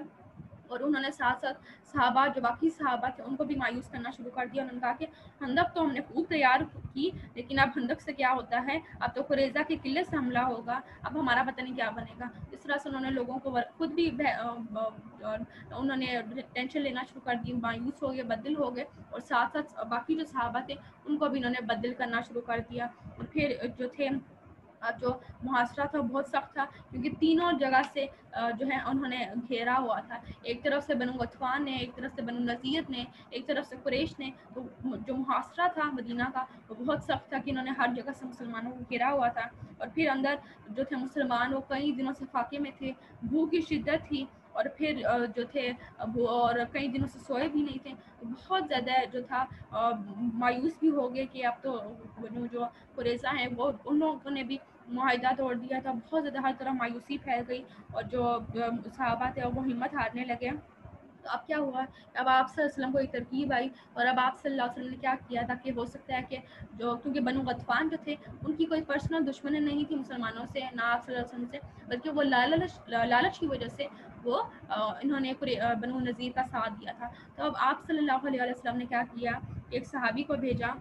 اور انہوں نے ساتھ ساتھ صحابہ جو باقی صحابہ تھے ان کو بھی مایوس کرنا شروع کر دیا۔ انہوں نے کہا کہ خندق تو ہم نے خوب تیار کی، لیکن اب خندق سے کیا ہوتا ہے، اب تو قریظہ کی قلعت سے حملہ ہوگا، اب ہمارا پتہ نہیں کیا بنے گا۔ اس طرح سے انہوں نے لوگوں کو خود بھی انہوں نے ٹینشن لینا شروع کر دی، مایوس ہو گئے، بدل ہو گئے، اور ساتھ ساتھ باقی جو صحابہ تھے ان کو بھی انہوں نے بدل کرنا شروع کر دیا۔ اور پھر جو تھے جو محاصرہ تھا بہت سخت تھا، کیونکہ تینوں جگہ سے جو ہے انہوں نے گھیرا ہوا تھا، ایک طرف سے بنو غطفان نے، ایک طرف سے بنو نذیر نے، ایک طرف سے قریش نے، تو جو محاصرہ تھا مدینہ کا وہ بہت سخت تھا کہ انہوں نے ہر جگہ سے مسلمانوں کو گھیرا ہوا تھا، اور پھر اندر جو تھے مسلمان وہ کئی دنوں سے فاقے میں تھے، بھوک کی شدت تھی، اور پھر جو تھے اور کئی دنوں سے سوئے بھی نہیں تھے، تو بہت زیادہ جو تھا مایوس بھی ہو گئے کہ اب تو جو قریظہ ہیں وہ ان لوگوں نے بھی معاہدہ توڑ دیا تھا، بہت زیادہ ہر طرح مایوسی پھیل گئی، اور جو صحابہ تھے وہ ہمت ہارنے لگے۔ تو اب کیا ہوا، اب آپ صلی اللہ علیہ وسلم کو ایک ترکیب آئی، اور اب آپ صلی اللہ علیہ وسلم نے کیا کیا تھا کہ ہو سکتا ہے کہ جو کیونکہ بنو غطفان جو تھے ان کی کوئی پرسنل دشمنی نہیں تھی مسلمانوں سے، نہ آپ صلی اللہ علیہ وسلم سے، بلکہ وہ لالچ کی وجہ سے وہ انہوں نے بنو نذیر کا ساتھ دیا تھا۔ تو اب آپ صلی اللہ علیہ وسلم نے کیا کیا، ایک صحابی کو بھیجا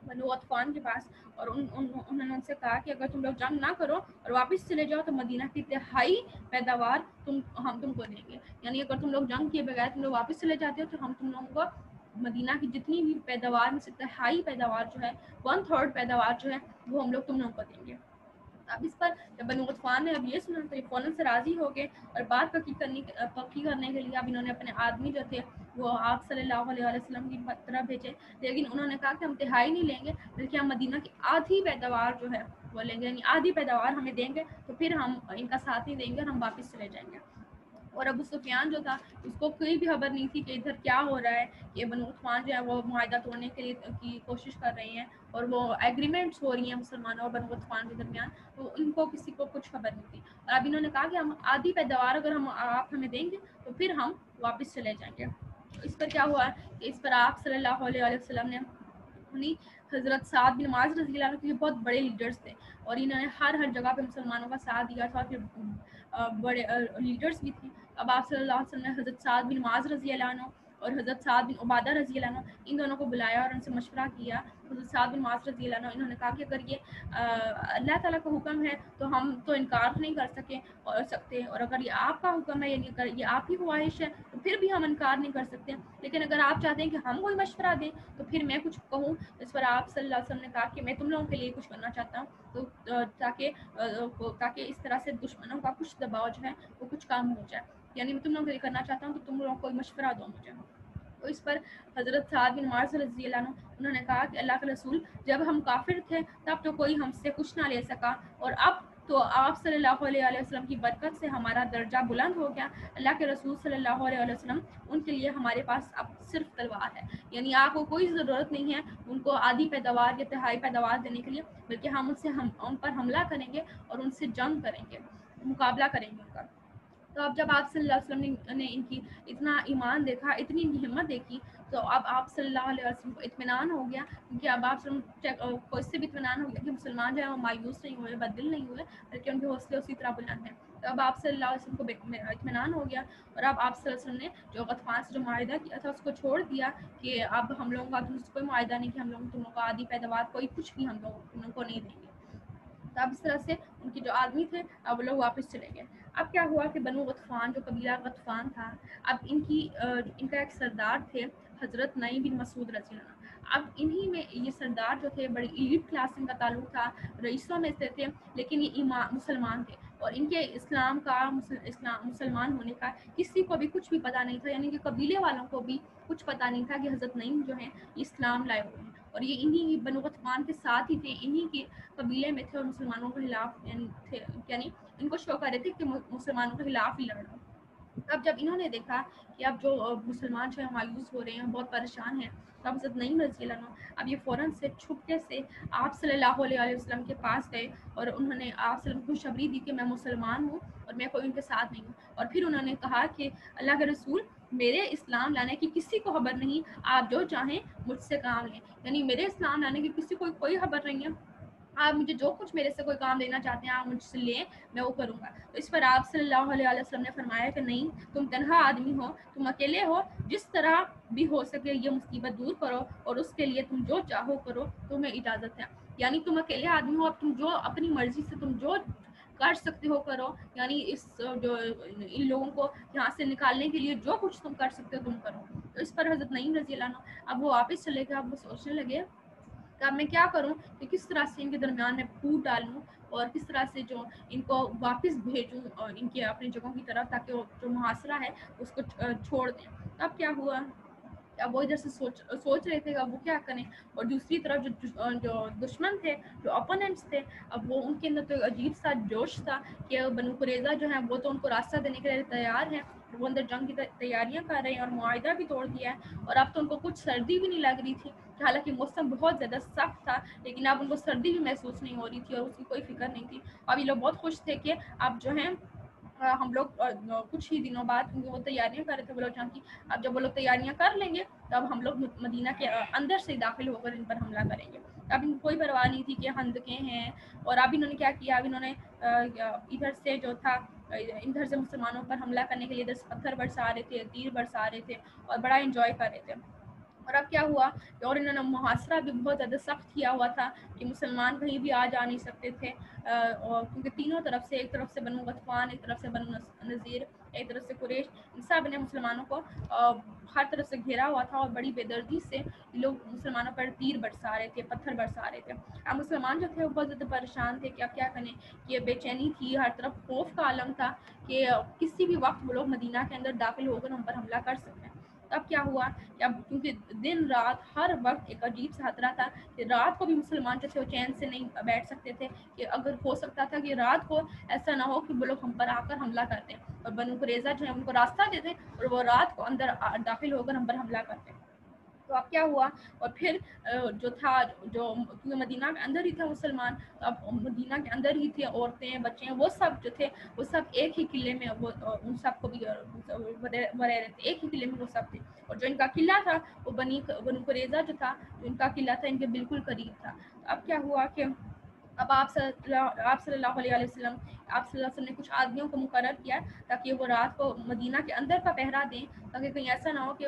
بنو غطفان کے پاس، اور انہوں نے ان سے کہا کہ اگر تم لوگ جنگ نہ کرو اور واپس چلے جاؤ تو مدینہ کی تہائی پیداوار ہم تم کو دیں گے، یعنی اگر تم لوگ جنگ کیے بغیر تم لوگ واپس چلے جاتے ہو تو ہم تم لوگوں کو مدینہ کی جتنی بھی پیداوار میں سے تہائی پیداوار جو ہے 1/3 پیداوار جو ہے وہ ہم لوگ تم لوگوں کو دیں گے۔ اب اس پر جب بنو غطفان نے اب یہ سنا تو یہ فوراً سے راضی ہو گئے، اور بات پکی کرنے کے لیے اب انہوں نے اپنے آدمی جو تھے وہ آپ صلی اللہ علیہ وسلم کی طرف بھیجے، لیکن انہوں نے کہا کہ ہم تہائی نہیں لیں گے بلکہ ہم مدینہ کی آدھی پیداوار جو ہے وہ لیں گے، یعنی آدھی پیداوار ہمیں دیں گے تو پھر ہم ان کا ساتھ نہیں دیں گے اور ہم واپس چلے جائیں گے۔ اور ابو سفیان جو تھا اس کو کوئی بھی خبر نہیں تھی کہ ادھر کیا ہو رہا ہے، کہ بنو عثمان جو ہے وہ معاہدہ توڑنے کے لیے کی کوشش کر رہی ہیں اور وہ ایگریمنٹس ہو رہی ہیں مسلمانوں اور بنو عثمان کے درمیان، تو ان کو کسی کو کچھ خبر نہیں تھی، اور اب انہوں نے کہا کہ ہم آدھی پیداوار اگر آپ ہمیں دیں گے تو پھر ہم واپس چلے جائیں گے۔ اس پر کیا ہوا کہ اس پر آپ صلی اللہ علیہ وسلم نے حضرت سعد بن معاذ رضی اللہ عنہ کے بہت بڑے لیڈرز تھے، اور انہوں نے ہر جگہ پہ مسلمانوں کا ساتھ دیا تھا، اور پھر بڑے لیڈرز بھی تھے۔ اب آپ صلی اللہ علیہ وسلم نے حضرت سعد بن معاذ رضی اللہ عنہ اور حضرت سعد بن عبادہ رضی اللہ عنہ ان دونوں کو بلایا اور ان سے مشورہ کیا. حضرت سعد بن معاذ رضی اللہ عنہ انہوں نے کہا کہ اگر یہ اللہ تعالیٰ کا حکم ہے تو ہم تو انکار نہیں کر سکتے اور اگر یہ آپ کا حکم ہے یعنی اگر یہ آپ کی خواہش ہے تو پھر بھی ہم انکار نہیں کر سکتے. لیکن اگر آپ چاہتے ہیں کہ ہم کوئی مشورہ دیں تو پھر میں کچھ کہوں. اس پر آپ صلی اللہ علیہ وسلم نے کہا کہ میں تم لوگوں کے لیے کچھ کرنا چاہتا ہوں تو تاکہ اس طرح سے دشمنوں کا کچھ دباؤ جو ہے وہ کچھ کام ہو جائے. یعنی میں تم لوگوں کے لیے کرنا چاہتا ہوں کہ تم لوگوں کو مشورہ دو مجھے. تو اس پر حضرت سعد بن معاذ رضی اللہ عنہ انہوں نے کہا کہ اللہ کے رسول جب ہم کافر تھے تب تو کوئی ہم سے کچھ نہ لے سکا اور اب تو آپ صلی اللہ علیہ وسلم کی برکت سے ہمارا درجہ بلند ہو گیا. اللہ کے رسول صلی اللہ علیہ وسلم ان کے لیے ہمارے پاس اب صرف تلوار ہے. یعنی آپ کو کوئی ضرورت نہیں ہے ان کو آدھی پیداوار یا تہائی پیداوار دینے کے لیے بلکہ ہم ان پر حملہ کریں گے اور ان سے جنگ کریں گے, مقابلہ کریں گے ان کا. تو اب جب آپ صلی اللہ علیہ وسلم نے ان کی اتنا ایمان دیکھا, اتنی ہمت دیکھی, تو اب آپ صلی اللہ علیہ وسلم کو اطمینان ہو گیا. کیونکہ اب آپ کو اس سے بھی اطمینان ہو گیا کہ مسلمان جو ہے وہ مایوس نہیں ہوئے, بدل نہیں ہوئے, بلکہ ان کے حوصلے اسی طرح بلند ہیں. تو اب آپ صلی اللہ علیہ وسلم کو اطمینان ہو گیا اور اب آپ صلی اللہ علیہ وسلم نے جو غطفان سے جو معاہدہ کیا تھا اس کو چھوڑ دیا کہ اب ہم لوگوں کا کوئی معاہدہ نہیں کہ ہم لوگ تم لوگوں کو آدھی پیداوار کوئی کچھ بھی ہم لوگوں کو نہیں دیں گے. تو اب اس طرح سے ان کے جو آدمی تھے اب وہ لوگ واپس چلے گئے. اب کیا ہوا کہ بنو غطفان جو قبیلہ غطفان تھا, اب ان کا ایک سردار تھے حضرت نعیم بن مسعود رضی اللہ عنہ. اب انہی میں یہ سردار جو تھے بڑی ایلیٹ کلاس ان کا تعلق تھا, رئیسوں میں سے تھے, لیکن یہ مسلمان تھے اور ان کے اسلام کا مسلمان ہونے کا کسی کو بھی کچھ بھی پتہ نہیں تھا. یعنی کہ قبیلے والوں کو بھی کچھ پتہ نہیں تھا کہ حضرت نعیم جو ہیں اسلام لائے ہوئے ہیں اور یہ انہی بنو غطفان کے ساتھ ہی تھے, انہی کے قبیلے میں تھے اور مسلمانوں کے خلاف یعنی ان کو شوق آ رہے تھے کہ مسلمانوں کے خلاف ہی لڑنا. اب جب انہوں نے دیکھا کہ اب جو مسلمان جو ہے مایوس ہو رہے ہیں, بہت پریشان ہیں, تو اب حضرت نعیم رضی اللہ عنہ اب یہ فوراً سے چھپکے سے آپ صلی اللہ علیہ وسلم کے پاس گئے اور انہوں نے آپ صلی اللہ علیہ وسلم کو خوشخبری دی کہ میں مسلمان ہوں اور میں کوئی ان کے ساتھ نہیں ہوں. اور پھر انہوں نے کہا کہ اللہ کے رسول میرے اسلام لانے کی کسی کو خبر نہیں, آپ جو چاہیں مجھ سے کام لیں. یعنی میرے اسلام لانے کی کسی کو کوئی خبر نہیں ہے, آپ مجھے جو کچھ میرے سے کوئی کام لینا چاہتے ہیں آپ مجھ سے لیں, میں وہ کروں گا. تو اس پر آپ صلی اللہ علیہ وسلم نے فرمایا کہ نہیں, تم تنہا آدمی ہو, تم اکیلے ہو, جس طرح بھی ہو سکے یہ مصیبت دور کرو اور اس کے لیے تم جو چاہو کرو, تمہیں اجازت ہے. یعنی تم اکیلے آدمی ہو, اب تم جو اپنی مرضی سے تم جو کر سکتے ہو کرو. یعنی ان لوگوں کو یہاں سے نکالنے کے لیے جو کچھ تم کر سکتے ہو تم کرو. تو اس پر حضرت نعیم رضی اللہ عنہ اب وہ واپس چلے گئے. اب وہ سوچنے لگے کہ اب میں کیا کروں, کہ کس طرح سے ان کے درمیان میں پھوٹ ڈالوں اور کس طرح سے جو ان کو واپس بھیجوں ان کے اپنی جگہوں کی طرف, تاکہ وہ جو محاصرہ ہے اس کو چھوڑ دیں. اب کیا ہوا, اب وہ ادھر سے سوچ رہے تھے اب وہ کیا کریں, اور دوسری طرف جو دشمن تھے, جو اپوننٹس تھے, اب وہ ان کے اندر تو عجیب سا جوش تھا کہ بنو قریظہ جو ہے وہ تو ان کو راستہ دینے کے لیے تیار ہے, وہ اندر جنگ کی تیاریاں کر رہے ہیں اور معاہدہ بھی توڑ دیا ہے. اور اب تو ان کو کچھ سردی بھی نہیں لگ رہی تھی, حالانکہ موسم بہت زیادہ سخت تھا, لیکن اب ان کو سردی بھی محسوس نہیں ہو رہی تھی اور اس کی کوئی فکر نہیں تھی. اب یہ لوگ بہت خوش تھے کہ اب جو ہیں ہم لوگ کچھ ہی دنوں بعد وہ تیاریاں کر رہے تھے وہ لوگ جنگ کی, اب جب وہ لوگ تیاریاں کر لیں گے تب ہم لوگ مدینہ کے اندر سے داخل ہو کر ان پر حملہ کریں گے. اب ان کو کوئی پرواہ نہیں تھی کہ خندقیں ہیں. اور اب انہوں نے کیا کیا, اب انہوں نے ادھر سے جو تھا ادھر سے مسلمانوں پر حملہ کرنے کے لیے 10 پتھر برسا رہے تھے, تیر برسا رہے تھے اور بڑا انجوائے کر رہے تھے. اور اب کیا ہوا, اور انہوں نے محاصرہ بھی بہت زیادہ سخت کیا ہوا تھا کہ مسلمان کہیں بھی آ جا نہیں سکتے تھے, کیونکہ تینوں طرف سے, ایک طرف سے بنو غطفان, ایک طرف سے بنو نذیر, ایک طرف سے قریش, ان سب نے مسلمانوں کو ہر طرف سے گھیرا ہوا تھا اور بڑی بے دردی سے لوگ مسلمانوں پر تیر برسا رہے تھے, پتھر برسا رہے تھے. اب مسلمان جو تھے وہ بہت زیادہ پریشان تھے کہ اب کیا کریں, کہ بے چینی تھی, ہر طرف خوف کا عالم تھا کہ کسی بھی وقت وہ لوگ مدینہ کے اندر داخل ہو کر ہم پر حملہ کر سکتے ہیں. اب کیا ہوا کہ اب کیونکہ دن رات ہر وقت ایک عجیب سا خطرہ تھا کہ رات کو بھی مسلمان جو تھے وہ چین سے نہیں بیٹھ سکتے تھے, کہ اگر ہو سکتا تھا کہ رات کو ایسا نہ ہو کہ وہ لوگ ہم پر آ کر حملہ کرتے اور بنو قریظہ جو ہے ان کو راستہ دیتے اور وہ رات کو اندر داخل ہو کر ہم پر حملہ کرتے. تو اب کیا ہوا, اور پھر جو تھا جو کیونکہ مدینہ کے اندر ہی تھا مسلمان, تو اب مدینہ کے اندر ہی تھے عورتیں بچے, وہ سب جو تھے وہ سب ایک ہی قلعے میں, وہ ان سب کو بھی رہ رہے تھے, ایک ہی قلعے میں وہ سب تھے. اور جو ان کا قلعہ تھا وہ بنو قریظہ جو تھا, جو ان کا قلعہ تھا ان کے بالکل قریب تھا. اب کیا ہوا کہ اب آپ صلی اللہ علیہ وسلم نے کچھ آدمیوں کو مقرر کیا تاکہ وہ رات کو مدینہ کے اندر کا پہرا دیں, تاکہ کہیں ایسا نہ ہو کہ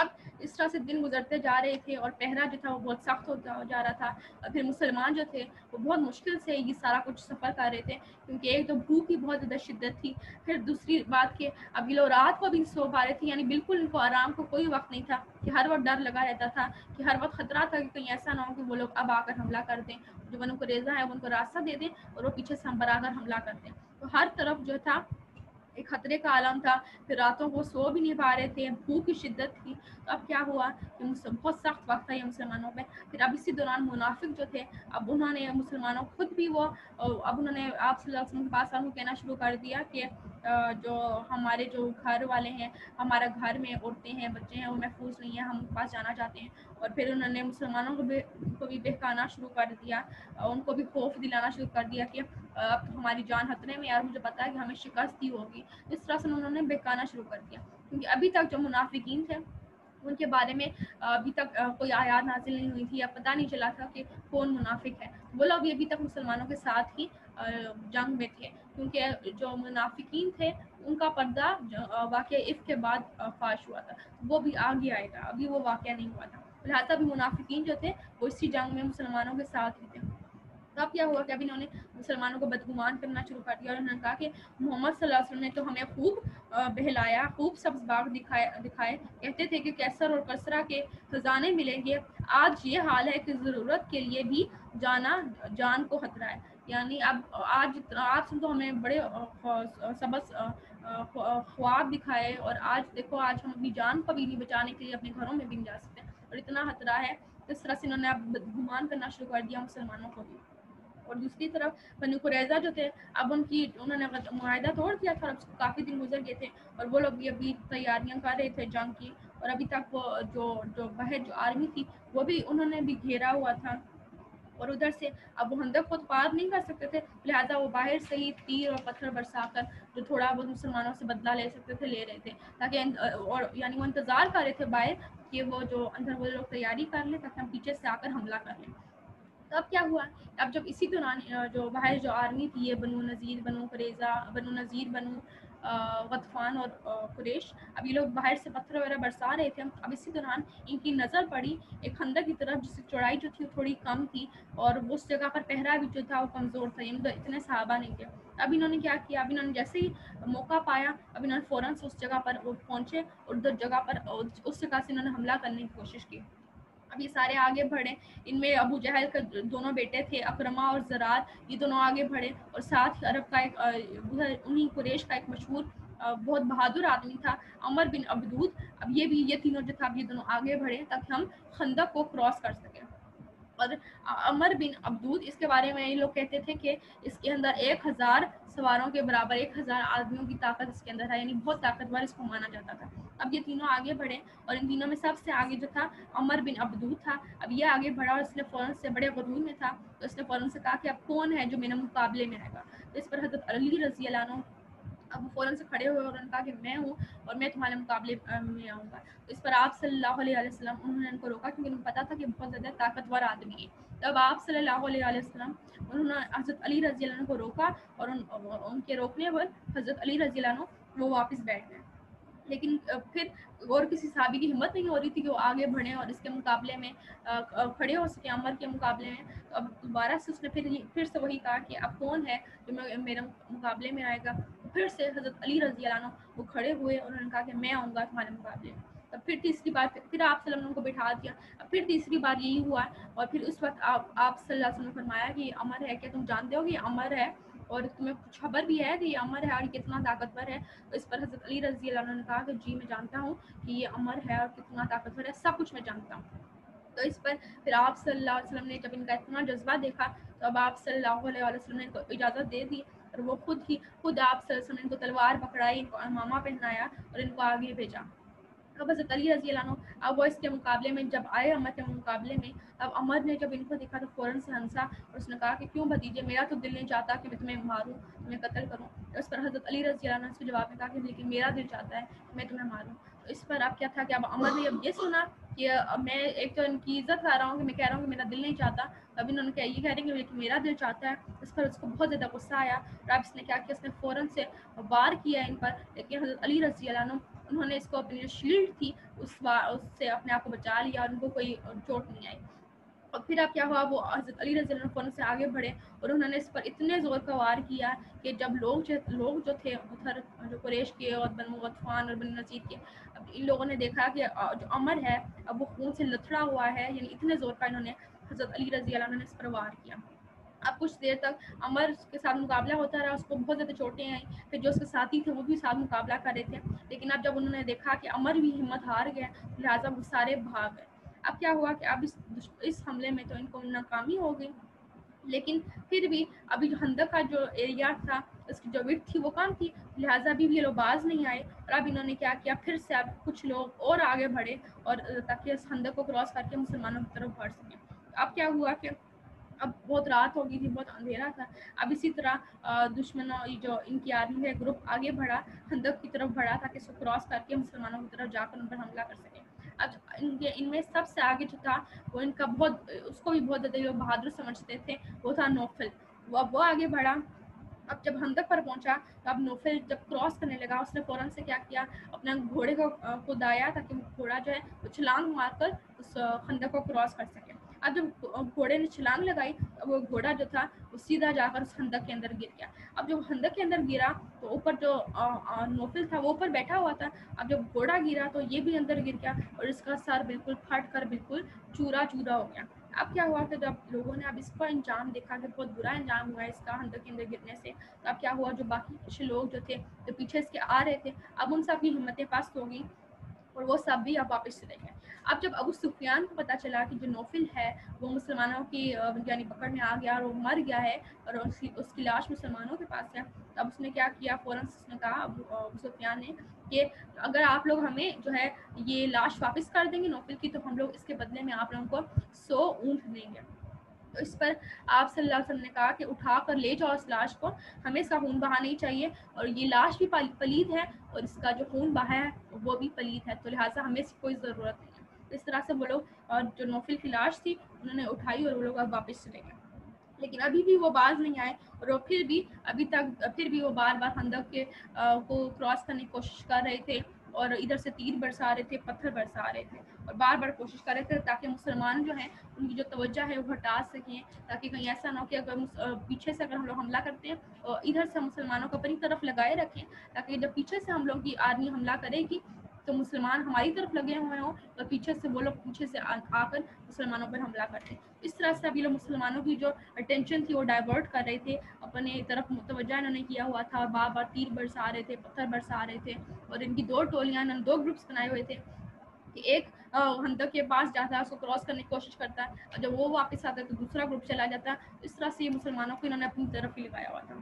اب اس طرح سے دن گزرتے جا رہے تھے اور پہرا جو تھا وہ بہت سخت ہوتا جا رہا تھا، اور پھر مسلمان جو تھے وہ بہت مشکل سے یہ سارا کچھ سفر کر رہے تھے، کیونکہ ایک تو بھوک کی بہت زیادہ شدت تھی، پھر دوسری بات کہ اب یہ لوگ رات کو بھی سو پا رہے تھے، یعنی بالکل ان کو آرام کو کوئی وقت نہیں تھا، کہ ہر وقت ڈر لگا رہتا تھا، کہ ہر وقت خطرہ تھا کہ کہیں ایسا نہ ہو کہ وہ لوگ اب آ کر حملہ کر دیں، جو بنو قریظہ ہے وہ ان کو راستہ دے دیں اور وہ پیچھے سے ہم پر آ کر حملہ کر دیں۔ تو ہر طرف جو تھا ایک خطرے کا عالم تھا، پھر راتوں کو سو بھی نہیں پا رہے تھے، بھوک کی شدت تھی۔ تو اب کیا ہوا کہ بہت سخت وقت تھا یہ مسلمانوں پہ۔ پھر اب اسی دوران منافق جو تھے، اب انہوں نے مسلمانوں خود بھی وہ اب انہوں نے آپ صلی اللہ علیہ وسلم کے پاس آن کہنا شروع کر دیا کہ جو ہمارے جو گھر والے ہیں، ہمارا گھر میں عورتیں ہیں، بچے ہیں، وہ محفوظ نہیں ہیں، ہم ان کے پاس جانا چاہتے ہیں۔ اور پھر انہوں نے مسلمانوں کو بھی بہکانا شروع کر دیا، ان کو بھی خوف دلانا شروع کر دیا کہ اب ہماری جان خطرے میں ہے اور مجھے پتا ہے کہ ہمیں شکست ہی ہوگی۔ اس طرح سے انہوں نے بہکانا شروع کر دیا، کیونکہ ابھی تک جو منافقین تھے ان کے بارے میں ابھی تک کوئی آیات نازل نہیں ہوئی تھی، یا پتہ نہیں چلا تھا کہ کون منافق ہے۔ وہ لوگ بھی ابھی تک مسلمانوں کے ساتھ ہی جنگ میں تھے، کیونکہ جو منافقین تھے ان کا پردہ واقعہ عفق کے بعد فاش ہوا تھا، وہ بھی آگے آئے گا، ابھی وہ واقعہ نہیں ہوا تھا۔ لہٰذا بھی منافقین جو تھے وہ اسی جنگ میں مسلمانوں کے ساتھ ہی تھے۔ تو اب کیا ہوا کہ اب انہوں نے مسلمانوں کو بدگمان کرنا شروع کر دیا، اور انہوں نے کہا کہ محمد صلی اللہ علیہ وسلم نے تو ہمیں خوب بہلایا، خوب سبز باغ دکھائے، کہتے تھے کہ کیسر اور کسرا کے خزانے ملیں گے، آج یہ حال ہے کہ ضرورت کے لیے بھی جان کو خطرہ ہے۔ یعنی اب آج تو ہمیں بڑے سبز خواب دکھائے، اور آج دیکھو آج ہم اپنی جان کو بھی نہیں بچانے کے لیے اپنے گھروں میں بھی نہیں جا سکتے، اور اتنا خطرہ ہے۔ اس طرح سے انہوں نے اب بدگمان کرنا شروع کر دیا مسلمانوں کو بھی۔ اور دوسری طرف بنو قریظہ جو تھے، اب انہوں نے معاہدہ توڑ دیا تھا، اور اب کافی دن گزر گئے تھے، اور وہ لوگ بھی ابھی تیاریاں کر رہے تھے جنگ کی، اور ابھی تک وہ جو باہر جو آرمی تھی وہ بھی انہوں نے بھی گھیرا ہوا تھا، اور ادھر سے اب وہ خندق کو پار نہیں کر سکتے تھے، لہٰذا وہ باہر سے ہی تیر اور پتھر برسا کر جو تھوڑا بہت مسلمانوں سے بدلہ لے سکتے تھے لے رہے تھے، تاکہ اور یعنی وہ انتظار کر رہے تھے باہر کہ وہ جو اندر وہ لوگ تیاری کر لیں تاکہ ہم پیچھے سے آ کر حملہ کر لیں۔ تو اب کیا ہوا، اب جب اسی دوران جو باہر جو آرمی تھی، یہ بنو نذیر، بنو قریظہ، بنو نذیر، بنو غطفان اور قریش، اب یہ لوگ باہر سے پتھر وغیرہ برسا رہے تھے۔ اب اسی دوران ان کی نظر پڑی ایک خندق کی طرف، جس کی چوڑائی جو تھی وہ تھوڑی کم تھی، اور اس جگہ پر پہرا بھی جو تھا وہ کمزور تھا، یعنی اتنے صحابہ نہیں تھے۔ اب انہوں نے کیا کیا، اب انہوں نے جیسے ہی موقع پایا، اب انہوں نے فوراً سے اس جگہ پر وہ پہنچے، اور جگہ پر اس جگہ سے انہوں نے حملہ کرنے کی کوشش کی۔ اب یہ سارے آگے بڑھے، ان میں ابو جہل کے دونوں بیٹے تھے، اکرمہ اور زرار، یہ دونوں آگے بڑھے، اور ساتھ ہی عرب کا ایک انہی قریش کا ایک مشہور بہت بہادر آدمی تھا، عمر بن عبدود۔ اب یہ تینوں جو تھا، اب یہ دونوں آگے بڑھے تاکہ ہم خندق کو کراس کر سکیں۔ اور عمر بن عبدود، اس کے بارے میں یہ لوگ کہتے تھے کہ اس کے اندر 1000 سواروں کے برابر 1000 آدمیوں کی طاقت اس کے اندر ہے، یعنی بہت طاقتور اس کو مانا جاتا تھا۔ اب یہ تینوں آگے بڑھے، اور ان تینوں میں سب سے آگے جو تھا عمر بن عبدود تھا۔ اب یہ آگے بڑھا، اور اس نے فوراً سے بڑے غرور میں تھا، تو اس نے فوراً سے کہا کہ اب کون ہے جو میرے مقابلے میں آئے گا۔ تو اس پر حضرت علی رضی اللہ عنہ اب وہ فوراً سے کھڑے ہوئے، اور انہوں نے کہا کہ میں ہوں، اور میں تمہارے مقابلے میں آؤں گا۔ تو اس پر آپ صلی اللہ علیہ وسلم انہوں نے ان کو روکا، کیونکہ انہیں پتا تھا کہ بہت زیادہ طاقتور آدمی ہے۔ تب آپ صلی اللہ علیہ وسلم انہوں نے حضرت علی رضی اللہ عنہ کو روکا، اور ان کے روکنے پر حضرت علی رضی اللہ عنہ وہ واپس بیٹھ گئے۔ لیکن پھر اور کسی صحابی کی ہمت نہیں ہو رہی تھی کہ وہ آگے بڑھیں اور اس کے مقابلے میں کھڑے ہو سکے، عمر کے مقابلے میں۔ تو اب دوبارہ سے اس نے پھر سے وہی کہا کہ اب کون ہے جو میرے مقابلے میں آئے گا۔ پھر سے حضرت علی رضی اللہ عنہ وہ کھڑے ہوئے، اور انہوں نے کہا کہ میں آؤں گا تمہارے مقابلے میں۔ تب پھر تیسری بار پھر آپ صلی اللہ علیہ وسلم کو بٹھا دیا۔ اب پھر تیسری بار یہی ہوا، اور پھر اس وقت آپ صلی اللہ علیہ وسلم نے فرمایا کہ یہ عمر ہے، کیا تم جانتے ہو کہ یہ عمر ہے، اور تمہیں کچھ خبر بھی ہے کہ یہ عمر ہے اور کتنا طاقتور ہے؟ تو اس پر حضرت علی رضی اللہ عنہ نے کہا کہ جی میں جانتا ہوں کہ یہ عمر ہے اور کتنا طاقتور ہے، سب کچھ میں جانتا ہوں۔ تو اس پر پھر آپ صلی اللہ علیہ وسلم نے جب ان کا اتنا جذبہ دیکھا، تو اب آپ صلی اللہ علیہ وسلم نے ان کو اجازت دے دی، اور وہ خود آپ صلی اللہ علیہ وسلم نے ان کو تلوار پکڑائی، ان کو امامہ پہنایا، اور ان کو آگے بھیجا۔ اب حضرت علی رضی اللہ عنہ اب وہ اس کے مقابلے میں جب آئے، عمر کے مقابلے میں، اب عمر نے جب ان کو دیکھا تو فوراً سے ہنسا، اور اس نے کہا کہ کیوں بھتیجے، میرا تو دل نہیں چاہتا کہ میں تمہیں ماروں، تمہیں قتل کروں۔ تو اس پر حضرت علی رضی اللہ عنہ نے اس کے جواب میں کہا کہ لیکن میرا دل چاہتا ہے کہ میں تمہیں ماروں۔ تو اس پر اب کیا تھا کہ اب عمر نے اب یہ سنا کہ اب میں ایک تو ان کی عزت کر رہا ہوں کہ میں کہہ رہا ہوں کہ میرا دل نہیں چاہتا، اب انہوں نے یہ کہہ رہے ہیں کہ میرا دل چاہتا ہے۔ اس پر اس کو بہت زیادہ غصہ آیا، اور اب اس نے کیا کیا، اس نے فوراً سے وار کیا ان پر، لیکن حضرت علی رضی اللہ عنہ انہوں نے اس کو اپنی جو شیلڈ تھی اس سے اپنے آپ کو بچا لیا اور ان کو کوئی چوٹ نہیں آئی. اور پھر اب کیا ہوا, وہ حضرت علی رضی اللہ عنہ فوراً سے آگے بڑھے اور انہوں نے اس پر اتنے زور کا وار کیا کہ جب لوگ جو تھے ادھر جو قریش کے اور بنو غطفان اور بنو نذیر کے, اب ان لوگوں نے دیکھا کہ جو عمر ہے اب وہ خون سے لتھڑا ہوا ہے, یعنی اتنے زور کا انہوں نے حضرت علی رضی اللہ عنہ نے اس پر وار کیا. اب کچھ دیر تک عمر کے ساتھ مقابلہ ہوتا رہا, اس کو بہت زیادہ چوٹیں آئیں, پھر جو اس کے ساتھی تھے وہ بھی ساتھ مقابلہ کر رہے تھے, لیکن اب جب انہوں نے دیکھا کہ عمر بھی ہمت ہار گیا لہٰذا وہ سارے بھاگ گئے. اب کیا ہوا کہ اب اس حملے میں تو ان کو ناکامی ہو گئی, لیکن پھر بھی ابھی جو خندق کا جو ایریا تھا اس کی جو وڈتھ تھی وہ کم تھی, لہٰذا بھی یہ لوگ باز نہیں آئے. اور اب انہوں نے کیا کیا, پھر سے اب کچھ لوگ اور آگے بڑھے اور تاکہ اس خندق کو کراس کر کے مسلمانوں کی طرف بڑھ سکیں. اب کیا ہوا کہ اب بہت رات ہو گئی تھی, بہت اندھیرا تھا. اب اسی طرح دشمنوں جو ان کی آرمی ہے گروپ آگے بڑھا, خندق کی طرف بڑھا تاکہ اس کو کراس کر کے مسلمانوں کی طرف جا کر ان پر حملہ کر سکیں. اب ان میں سب سے آگے جو تھا وہ ان کا بہت, اس کو بھی بہت زیادہ لوگ بہادر سمجھتے تھے, وہ تھا نوفل. وہ آگے بڑھا. اب جب خندق پر پہنچا تو اب نوفل جب کراس کرنے لگا اس نے فوراً سے کیا کیا, اپنا گھوڑے کو دایا تاکہ گھوڑا جو ہے وہ چھلانگ مار کر اس خندق کو کراس کر سکے. اب جب گھوڑے نے چھلانگ لگائی وہ گھوڑا جو تھا وہ سیدھا جا کر اس خندق کے اندر گر گیا. اب جب خندق کے اندر گرا تو اوپر جو نوفل تھا وہ اوپر بیٹھا ہوا تھا, اب جب گھوڑا گرا تو یہ بھی اندر گر گیا اور اس کا سر بالکل پھٹ کر بالکل چورا چورا ہو گیا. اب کیا ہوا کہ جب لوگوں نے اب اس کا انجام دیکھا کہ بہت برا انجام ہوا ہے اس کا خندق کے اندر گرنے سے, تو اب کیا ہوا, جو باقی کچھ لوگ جو تھے جو پیچھے اس کے آ رہے تھے اب ان سب کی ہمتیں پست ہو گئی اور وہ سب بھی اب واپس چلے گئے. اب جب ابو سفیان کو پتہ چلا کہ جو نوفل ہے وہ مسلمانوں کی یعنی پکڑ میں آ گیا اور وہ مر گیا ہے اور اس کی لاش مسلمانوں کے پاس ہے, تو اب اس نے کیا کیا, فوراً اس نے کہا ابو سفیان نے کہ اگر آپ لوگ ہمیں جو ہے یہ لاش واپس کر دیں گے نوفل کی تو ہم لوگ اس کے بدلے میں آپ لوگوں کو 100 اونٹ دیں گے. تو اس پر آپ صلی اللہ علیہ وسلم نے کہا کہ اٹھا کر لے جاؤ اس لاش کو, ہمیں اس کا خون بہا نہیں چاہیے, اور یہ لاش بھی پلید ہے اور اس کا جو خون بہا ہے وہ بھی پلید ہے, تو لہٰذا ہمیں اس کی کوئی ضرورت نہیں ہے. اس طرح سے وہ لوگ اور جو نوفل کی لاش تھی انہوں نے اٹھائی اور وہ لوگ اب واپس چلے گئے. لیکن ابھی بھی وہ باز نہیں آئے اور وہ پھر بھی ابھی تک پھر بھی وہ بار بار خندق کے کو کراس کرنے کی کوشش کر رہے تھے اور ادھر سے تیر برسا رہے تھے, پتھر برسا رہے تھے اور بار بار کوشش کر رہے تھے تاکہ مسلمان جو ہیں ان کی جو توجہ ہے وہ ہٹا سکیں, تاکہ کہیں ایسا نہ ہو کہ اگر پیچھے سے اگر ہم لوگ حملہ کرتے ہیں اور ادھر سے مسلمانوں کو اپنی طرف لگائے رکھیں تاکہ جب پیچھے سے ہم لوگ کی آرمی حملہ کرے گی تو مسلمان ہماری طرف لگے ہوئے ہوں اور پیچھے سے وہ لوگ پیچھے سے آ کر مسلمانوں پر حملہ کرتے ہیں. اس طرح سے ابھی لوگ مسلمانوں کی جو اٹینشن تھی وہ ڈائیورٹ کر رہے تھے, اپنے طرف متوجہ انہوں نے کیا ہوا تھا, بار بار تیر برسا رہے تھے, پتھر برسا رہے تھے, اور ان کی 2 ٹولیاں انہوں نے 2 گروپس بنائے ہوئے تھے کہ ایک خندق کے پاس جاتا ہے اس کو کراس کرنے کی کوشش کرتا ہے اور جب وہ واپس آتا ہے تو دوسرا گروپ چلا جاتا ہے. اس طرح سے یہ مسلمانوں کو انہوں نے اپنی طرف ہی لگایا ہوا تھا.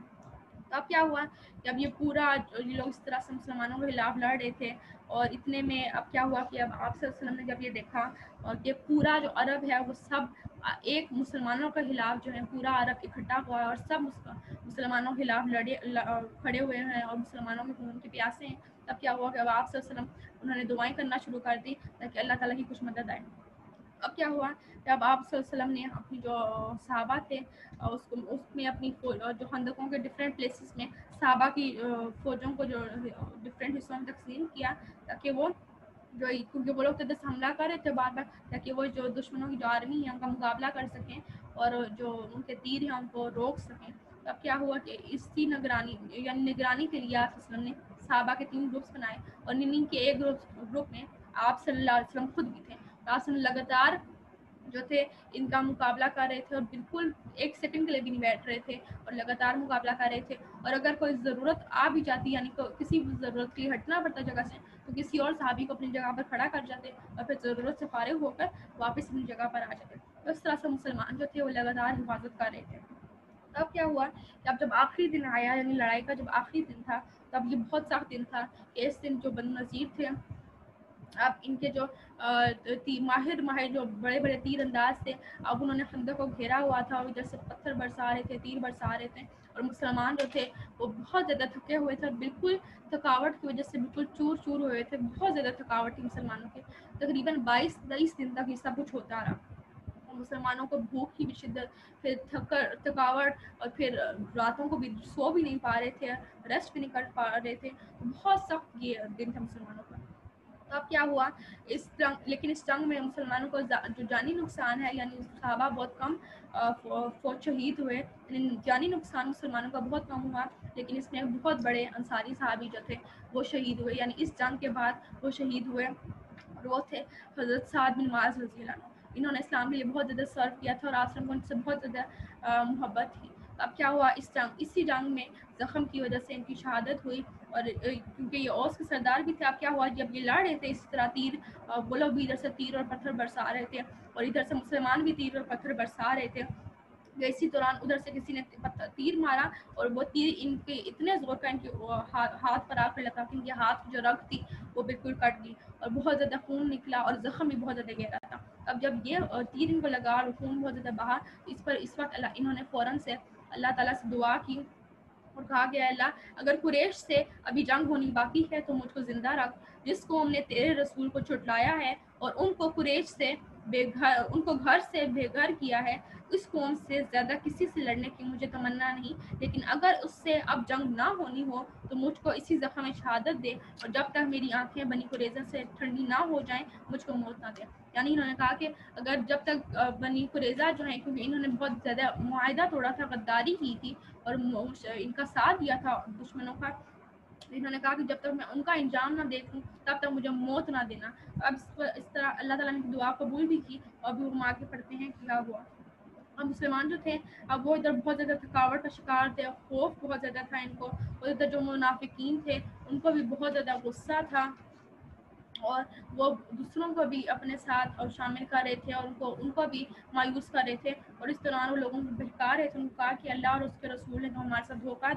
تو اب کیا ہوا کہ اب یہ پورا یہ لوگ اس طرح سے مسلمانوں کے خلاف لڑ رہے تھے اور اتنے میں اب کیا ہوا کہ اب آپ صلی اللہ علیہ وسلم نے جب یہ دیکھا اور کہ پورا جو عرب ہے وہ سب ایک مسلمانوں کے خلاف جو ہے پورا عرب اکٹھا ہوا ہے اور سب مسلمانوں کے خلاف کھڑے ہوئے ہیں اور مسلمانوں کے خون کے پیاسے ہیں. تب کیا ہوا کہ اب آپ صلی اللہ علیہ وسلم انہوں نے دعائیں کرنا شروع کر دی تاکہ اللہ تعالیٰ کی کچھ مدد آئے. اب کیا ہوا کہ اب آپ صلی اللہ علیہ وسلم نے اپنی جو صحابہ تھے اس میں اپنی جو خندقوں کے ڈفرینٹ پلیسز میں صحابہ کی فوجوں کو جو ڈفرینٹ حصوں میں تقسیم کیا تاکہ وہ جو کیونکہ وہ لوگ تو حملہ کر رہے تھے بار بار تاکہ وہ جو دشمنوں کی جو آرمی ہے ان کا مقابلہ کر سکیں اور جو ان کے تیر ہیں ان کو روک سکیں. اب کیا ہوا کہ اس کی نگرانی یعنی نگرانی کے لیے آپ صلی اللہ علیہ وسلم نے صحابہ کے 3 گروپس بنائے اور ان کے ایک گروپ میں آپ صلی اللہ علیہ وسلم خود بھی تھے. آپ لگاتار جو تھے ان کا مقابلہ کر رہے تھے اور بالکل 1 سیکنڈ کے لیے بھی نہیں بیٹھ رہے تھے اور لگاتار مقابلہ کر رہے تھے, اور اگر کوئی ضرورت آ بھی جاتی یعنی کسی بھی ضرورت کے لیے ہٹنا پڑتا جگہ سے تو کسی اور صحابی کو اپنی جگہ پر کھڑا کر جاتے اور پھر ضرورت سے فارغ ہو کر واپس اپنی جگہ پر آ جاتے. تو اس طرح سے مسلمان جو تھے وہ لگاتار حفاظت کر رہے تھے. اب کیا ہوا کہ اب جب آخری دن آیا یعنی لڑائی کا جب آخری دن تھا تب یہ بہت سخت دن تھا کہ اس دن جو بنو نذیر تھے اب ان کے جو ماہر جو بڑے بڑے تیر انداز تھے اب انہوں نے خندق کو گھیرا ہوا تھا اور جیسے پتھر برسا رہے تھے, تیر برسا رہے تھے, اور مسلمان جو تھے وہ بہت زیادہ تھکے ہوئے تھے اور بالکل تھکاوٹ کی وجہ سے بالکل چور چور ہوئے تھے. بہت زیادہ تھکاوٹ تھی مسلمانوں کے. تقریباً 22-23 دن تک یہ سب کچھ ہوتا رہا. مسلمانوں کو بھوک کی بھی شدت، پھر تھکاوٹ، اور پھر راتوں کو بھی سو بھی نہیں پا رہے تھے، ریسٹ بھی نہیں کر پا رہے تھے. بہت سخت یہ دن تھا مسلمانوں کا. تو اب کیا ہوا اس جنگ، لیکن اس جنگ میں مسلمانوں کو جو جانی نقصان ہے، یعنی صحابہ بہت کم فوج شہید ہوئے، یعنی جانی نقصان مسلمانوں کا بہت کم ہوا، لیکن اس میں بہت بڑے انصاری صحابی جو تھے وہ شہید ہوئے، یعنی اس جنگ کے بعد وہ شہید ہوئے، اور وہ تھے حضرت سعد بن معاذ رضی اللہ عنہ. انہوں نے اسلام کے لیے بہت زیادہ سرو کیا تھا، اور آپ کو ان سے بہت زیادہ محبت تھی. اب کیا ہوا اسی جنگ میں زخم کی وجہ سے ان کی شہادت ہوئی، اور کیونکہ یہ اوس کے سردار بھی تھے. اب کیا ہوا جب یہ لڑ رہے تھے اس طرح تیر، وہ لوگ بھی ادھر سے تیر اور پتھر برسا رہے تھے، اور ادھر سے مسلمان بھی تیر اور پتھر برسا رہے تھے. اسی دوران ادھر سے کسی نے تیر مارا، اور وہ تیر ان کے اتنے زور کا ان کے ہاتھ پر آ کر لگا کہ ان کے ہاتھ کی جو رگ تھی وہ بالکل کٹ گئی، اور بہت زیادہ خون نکلا، اور زخم بھی بہت زیادہ گہرا تھا. اب جب یہ تیر ان کو لگا اور خون بہت زیادہ بہا، اس وقت انہوں نے فوراً سے اللہ تعالیٰ سے دعا کی اور کہا کہ اللہ اگر قریش سے ابھی جنگ ہونی باقی ہے تو مجھ کو زندہ رکھ. جس قوم نے تیرے رسول کو جھٹلایا ہے اور ان کو قریش سے ان کو گھر سے بے گھر کیا ہے، اس قوم سے زیادہ کسی سے لڑنے کی مجھے تمنا نہیں، لیکن اگر اس سے اب جنگ نہ ہونی ہو تو مجھ کو اسی زخم شہادت دے، اور جب تک میری آنکھیں بنی قریظہ سے ٹھنڈی نہ ہو جائیں مجھ کو موت نہ دے. یعنی انہوں نے کہا کہ اگر جب تک بنی قریظہ جو ہیں، کیونکہ انہوں نے بہت زیادہ معاہدہ توڑا تھا، غداری کی تھی اور ان کا ساتھ دیا تھا دشمنوں کا، انہوں نے کہا کہ جب تک میں ان کا انجام نہ دیکھوں تب تک مجھے موت نہ دینا. اب اس طرح اللہ تعالیٰ نے دعا قبول بھی کی، اور بھی ہم آگے پڑھتے ہیں کیا ہوا. اب مسلمان جو تھے اب وہ ادھر بہت زیادہ تھکاوٹ کا شکار تھے، خوف بہت زیادہ تھا ان کو، اور ادھر جو منافقین تھے ان کو بھی بہت زیادہ غصہ تھا، اور وہ دوسروں کو بھی اپنے ساتھ اور شامل کر رہے تھے، اور ان کو بھی مایوس کر رہے تھے. اور اس دوران وہ لوگوں کو بہکا رہے تھے. ان کو کہا کہ اللہ اور اس کے رسول نے تو ہمارے ساتھ دھوکہ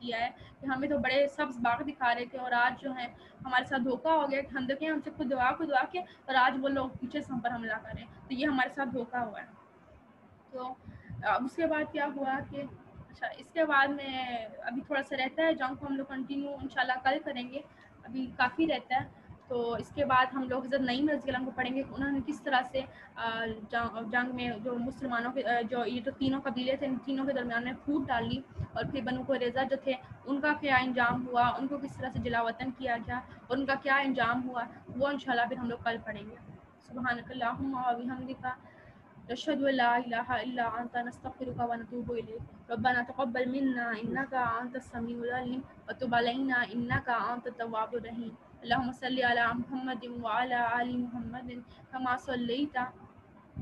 کیا ہے، کہ ہمیں تو بڑے سبز باغ دکھا رہے تھے، اور آج جو ہے ہمارے ساتھ دھوکہ ہو گیا، خندقیں ہم سے خود دعا کے، اور آج وہ لوگ پیچھے سے ہم پر حملہ کر رہے ہیں، تو یہ ہمارے ساتھ دھوکہ ہوا ہے. تو اب اس کے بعد کیا ہوا کہ اچھا اس کے بعد میں ابھی تھوڑا سا رہتا ہے جنگ کو ہم لوگ کنٹینیو انشاءاللہ کل کریں گے، ابھی کافی رہتا ہے. تو اس کے بعد ہم لوگ حضرت نعیم رضی اللہ عنہ کو پڑھیں گے کہ انہوں نے کس طرح سے جنگ میں جو مسلمانوں کے جو تینوں قبیلے تھے ان تینوں کے درمیان میں پھوٹ ڈالی، اور پھر بنو قریظہ جو تھے ان کا کیا انجام ہوا، ان کو کس طرح سے جلا وطن کیا گیا، اور ان کا کیا انجام ہوا، وہ انشاءاللہ پھر ہم لوگ کل پڑھیں گے. سبحانک اللہم و بحمدک، نشهد ان لا اله الا انت، نستغفرك ونتوب اليك. ربنا تقبل منا انك انت السميع العليم وتب علينا انك انت التواب الرحيم. اللهم صل على محمد وعلى ال محمد كما صليت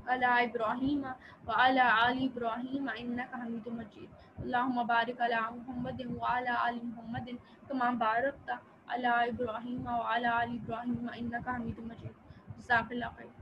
على ابراهيم وعلى ال ابراهيم انك حميد مجيد. اللهم بارك على محمد وعلى ال محمد كما باركت على ابراهيم وعلى ال ابراهيم انك حميد مجيد. جزاك الله خير.